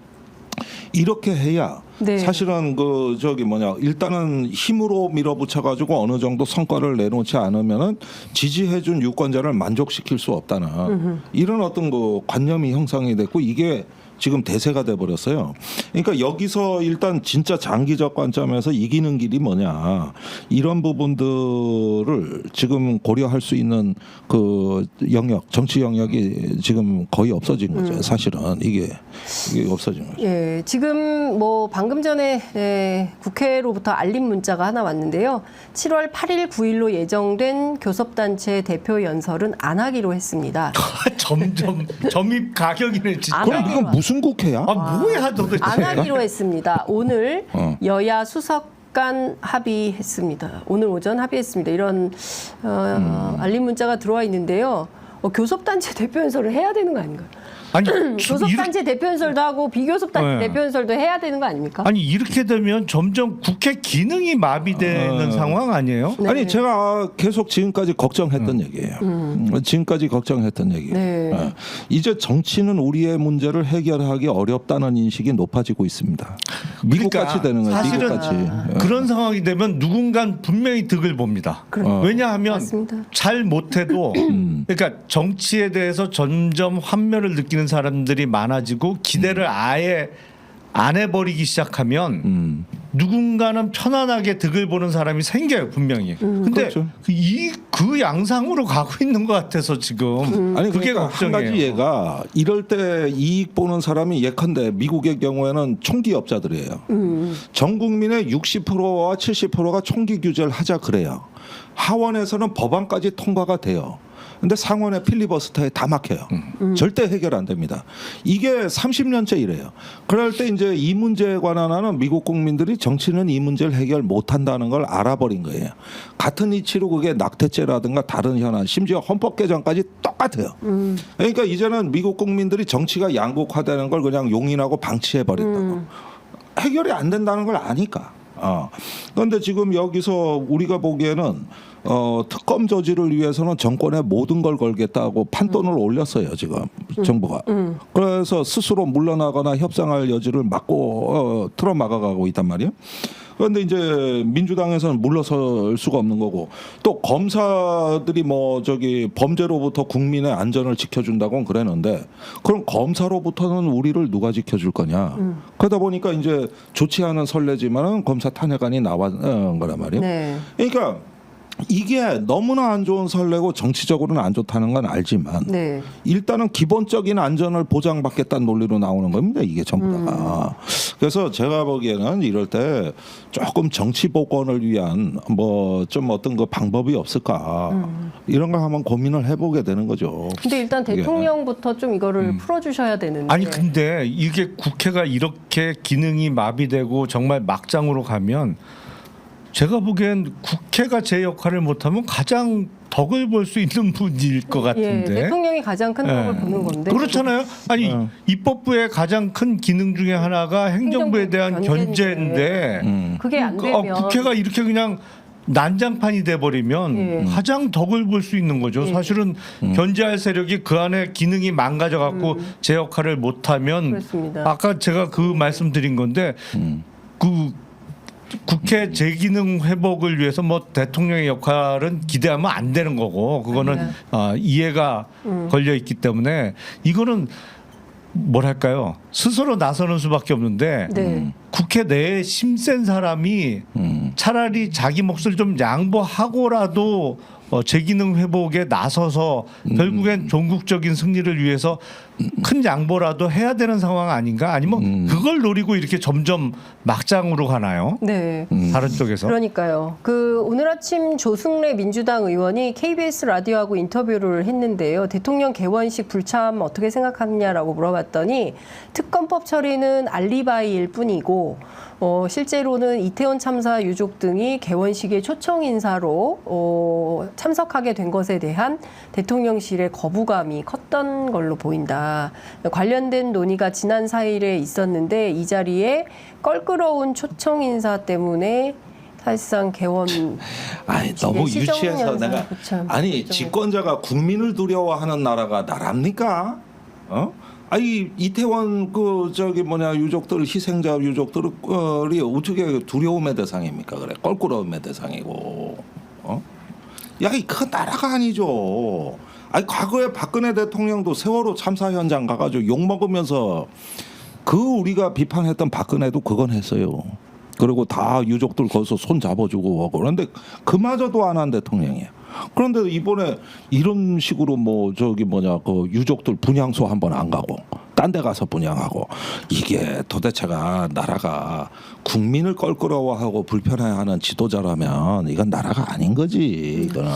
S3: 이렇게 해야
S1: 네.
S3: 사실은 그 저기 뭐냐 일단은 힘으로 밀어붙여 가지고 어느 정도 성과를 내놓지 않으면은 지지해준 유권자를 만족시킬 수 없다는 이런 어떤 그 관념이 형성이 됐고 이게 지금 대세가 돼 버렸어요. 그러니까 여기서 일단 진짜 장기적 관점에서 이기는 길이 뭐냐 이런 부분들을 지금 고려할 수 있는 그 영역 정치 영역이 지금 거의 없어진 거죠. 사실은 이게 없어진 거죠.
S1: 예, 지금 뭐 방금 전에 국회로부터 알림 문자가 하나 왔는데요. 7월 8일, 9일로 예정된 교섭단체 대표 연설은 안 하기로 했습니다.
S2: 점점 점입 가격이네 진짜.
S1: 안 하기로
S3: 그럼 이건 무슨 국회야?
S2: 뭐야 도대체.
S1: 안 하기로 했습니다. 오늘 여야 수석 간 합의했습니다. 오늘 오전 합의했습니다. 이런 알림 문자가 들어와 있는데요. 교섭단체 대표 연설을 해야 되는 거 아닌가요?
S2: 아니
S1: 교섭단체 대표 연설도 하고 비교섭단체
S2: 네.
S1: 대표 연설도 해야 되는 거 아닙니까?
S2: 아니 이렇게 되면 점점 국회 기능이 마비되는 상황 아니에요?
S1: 네.
S3: 아니 제가 계속 지금까지 걱정했던 얘기예요. 지금까지 걱정했던 얘기예요.
S1: 네.
S3: 이제 정치는 우리의 문제를 해결하기 어렵다는 인식이 높아지고 있습니다. 미국
S2: 그러니까
S3: 같이 되는 거예요.
S2: 사실은
S3: 미국 같이.
S2: 그런 상황이 되면 누군간 분명히 득을 봅니다. 왜냐하면
S1: 맞습니다.
S2: 잘 못해도 그러니까 정치에 대해서 점점 환멸을 느끼는 사람들이 많아지고 기대를 아예 안 해버리기 시작하면 누군가는 편안하게 득을 보는 사람이 생겨요 분명히. 근데
S3: 그렇죠.
S2: 그 양상으로 가고 있는 것 같아서 지금
S3: 아니
S2: 그게
S3: 그러니까
S2: 걱정이에요.
S3: 한 가지 얘가 이럴 때 이익 보는 사람이 예컨대 미국의 경우에는 총기업자들이에요. 전 국민의 60%와 70%가 총기 규제를 하자 그래요. 하원에서는 법안까지 통과가 돼요. 근데 상원의 필리버스터에 다 막혀요. 절대 해결 안 됩니다. 이게 30년째 이래요. 그럴 때 이제 이 문제에 관한 한은 미국 국민들이 정치는 이 문제를 해결 못 한다는 걸 알아버린 거예요. 같은 이치로 그게 낙태죄라든가 다른 현안, 심지어 헌법 개정까지 똑같아요. 그러니까 이제는 미국 국민들이 정치가 양극화되는 걸 그냥 용인하고 방치해 버린다고. 해결이 안 된다는 걸 아니까. 그런데 지금 여기서 우리가 보기에는 특검 저지를 위해서는 정권에 모든 걸 걸겠다고 판돈을 올렸어요 지금 정부가. 그래서 스스로 물러나거나 협상할 여지를 막고 틀어 막아가고 있단 말이에요. 그런데 이제 민주당에서는 물러설 수가 없는 거고 또 검사들이 뭐 저기 범죄로부터 국민의 안전을 지켜준다고는 그랬는데 그럼 검사로부터는 우리를 누가 지켜줄 거냐. 그러다 보니까 이제 좋지 않은 선례지만은 검사 탄핵안이 나온 거란 말이에요.
S1: 네.
S3: 그러니까 이게 너무나 안 좋은 선례고 정치적으로는 안 좋다는 건 알지만
S1: 네.
S3: 일단은 기본적인 안전을 보장받겠다는 논리로 나오는 겁니다. 이게 전부 다. 그래서 제가 보기에는 이럴 때 조금 정치 복원을 위한 뭐 좀 어떤 그 방법이 없을까 이런 걸 한번 고민을 해보게 되는 거죠.
S1: 근데 일단 대통령부터 좀 이거를 풀어주셔야 되는데.
S2: 아니 근데 이게 국회가 이렇게 기능이 마비되고 정말 막장으로 가면 제가 보기엔 국회가 제 역할을 못하면 가장 덕을 볼 수 있는 분일 것 같은데.
S1: 예, 대통령이 가장 큰 덕을 보는 건데.
S2: 그렇잖아요. 아니 입법부의 가장 큰 기능 중에 하나가 행정부에 대한 견제인데
S1: 그게 안 되면
S2: 국회가 이렇게 그냥 난장판이 돼버리면 가장 덕을 볼 수 있는 거죠. 사실은 견제할 세력이 그 안에 기능이 망가져 갖고 제 역할을 못하면
S1: 그렇습니다.
S2: 아까 제가 그 말씀드린 건데 그 국회 재기능 회복을 위해서 뭐 대통령의 역할은 기대하면 안 되는 거고 그거는 이해가 걸려 있기 때문에 이거는 뭐랄까요 스스로 나서는 수밖에 없는데
S1: 네.
S2: 국회 내에 힘센 사람이 차라리 자기 몫을 좀 양보하고라도 재기능 회복에 나서서 결국엔 종국적인 승리를 위해서 큰 양보라도 해야 되는 상황 아닌가? 아니면 그걸 노리고 이렇게 점점 막장으로 가나요?
S1: 네.
S2: 다른 쪽에서?
S1: 그러니까요. 그 오늘 아침 조승래 민주당 의원이 KBS 라디오하고 인터뷰를 했는데요. 대통령 개원식 불참 어떻게 생각하느냐라고 물어봤더니 특검법 처리는 알리바이일 뿐이고 실제로는 이태원 참사 유족 등이 개원식에 초청 인사로 참석하게 된 것에 대한 대통령실의 거부감이 컸던 걸로 보인다. 관련된 논의가 지난 4일에 있었는데 이 자리에 껄끄러운 초청 인사 때문에 사실상 개원
S3: 아니 너무 유치해서 내가 아니
S1: 결정을
S3: 집권자가 국민을 두려워하는 나라가 나랍니까? 아니 이태원 그 저기 뭐냐 유족들 희생자 유족들이 어떻게 두려움의 대상입니까? 그래 껄끄러움의 대상이고 야이 큰 나라가 아니죠. 아니 과거에 박근혜 대통령도 세월호 참사 현장 가가지고 욕 먹으면서 그 우리가 비판했던 박근혜도 그건 했어요. 그리고 다 유족들 거기서 손 잡아주고 그런데 그마저도 안 한 대통령이에요. 그런데 이번에 이런 식으로 뭐 저기 뭐냐 그 유족들 분향소 한번 안 가고 딴 데 가서 분향하고 이게 도대체가 나라가 국민을 껄끄러워하고 불편해하는 지도자라면 이건 나라가 아닌 거지 이거는.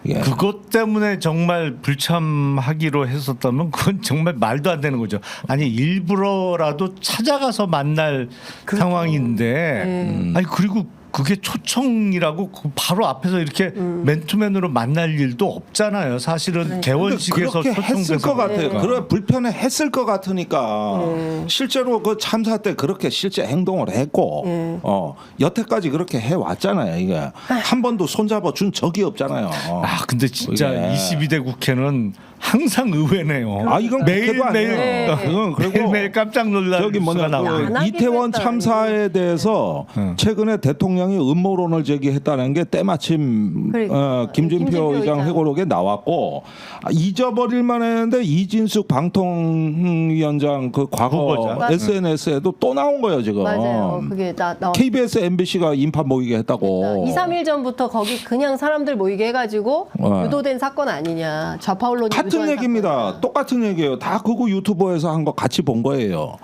S3: 예.
S2: 그것 때문에 정말 불참하기로 했었다면 그건 정말 말도 안 되는 거죠. 아니 일부러라도 찾아가서 만날 상황인데 아니 그리고 그게 초청이라고 그 바로 앞에서 이렇게 맨투맨으로 만날 일도 없잖아요. 사실은 개원식에서
S3: 그렇게 했을
S2: 초청돼서
S3: 것 같아요.
S1: 네.
S3: 그래 불편해했을 것 같으니까 실제로 그 참사 때 그렇게 실제 행동을 했고 여태까지 그렇게 해 왔잖아요. 이게 한 번도 손잡아 준 적이 없잖아요.
S2: 아 근데 진짜
S3: 이게.
S2: 22대 국회는 항상 의외네요.
S3: 아, 이건
S2: 매일
S3: 국회도
S2: 매일
S3: 아니에요. 그건 그리고
S2: 매일 깜짝 놀랄
S3: 저기 뭐냐
S2: 수가 나와요.
S1: 안
S3: 그
S1: 하기로
S3: 이태원
S1: 했다.
S3: 참사에 대해서 최근에 대통령이 음모론을 제기했다는 게 때마침
S1: 그러니까.
S3: 김진표
S1: 김진표
S3: 의장
S1: 의장.
S3: 회고록에 나왔고 잊어버릴만 했는데 이진숙 방통위원장 그 과거
S2: 후보자.
S3: SNS에도 또 나온 거예요 지금.
S1: 맞아요. 그게 나왔
S3: KBS, MBC가 인파 모이게 했다고.
S1: 2, 3일 전부터 거기 그냥 사람들 모이게 해가지고 유도된 사건 아니냐. 좌파 언론이
S3: 같은
S1: 유도한
S3: 얘기입니다.
S1: 사건이다.
S3: 똑같은 얘기예요. 다 그거 유튜버에서 한 거 같이 본 거예요.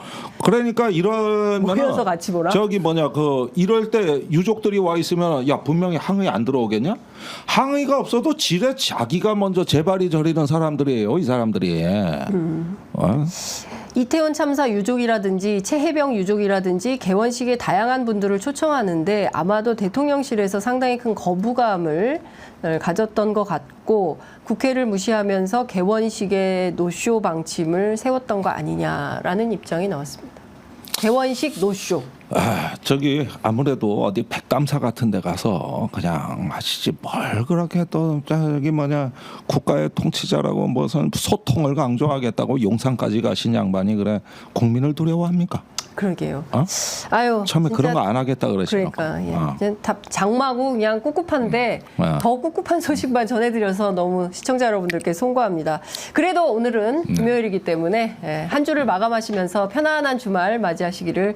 S3: 그러니까 이러면은
S1: 모여서 같이 보라?
S3: 저기 뭐냐 그 이럴 때 유족들이 와 있으면 야 분명히 항의 안 들어오겠냐? 항의가 없어도 지레 자기가 먼저 재발이 저리는 사람들이에요. 이 사람들이. 어?
S1: 이태원 참사 유족이라든지 최혜병 유족이라든지 개원식에 다양한 분들을 초청하는데 아마도 대통령실에서 상당히 큰 거부감을 가졌던 것 같고 국회를 무시하면서 개원식의 노쇼 방침을 세웠던 거 아니냐라는 입장이 나왔습니다. 개원식 노쇼.
S3: 아, 저기 아무래도 어디 백감사 같은 데 가서 그냥 하시지 뭘 그렇게 또 저기 뭐냐 국가의 통치자라고 무슨 소통을 강조하겠다고 용산까지 가신 양반이 그래 국민을 두려워합니까?
S1: 그러게요.
S3: 어?
S1: 아유,
S3: 처음에
S1: 진짜
S3: 그런 거 안 하겠다 그러시고.
S1: 그러니까 예. 이제 다 장마고 그냥 꿉꿉한데 더 꿉꿉한 소식만 전해드려서 너무 시청자 여러분들께 송구합니다. 그래도 오늘은 금요일이기 때문에 한 주를 마감하시면서 편안한 주말 맞이하시기를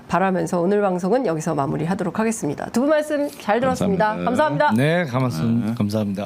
S1: 바라면서 오늘 방송은 여기서 마무리하도록 하겠습니다. 두 분 말씀 잘 들었습니다. 감사합니다.
S2: 네, 감사합니다.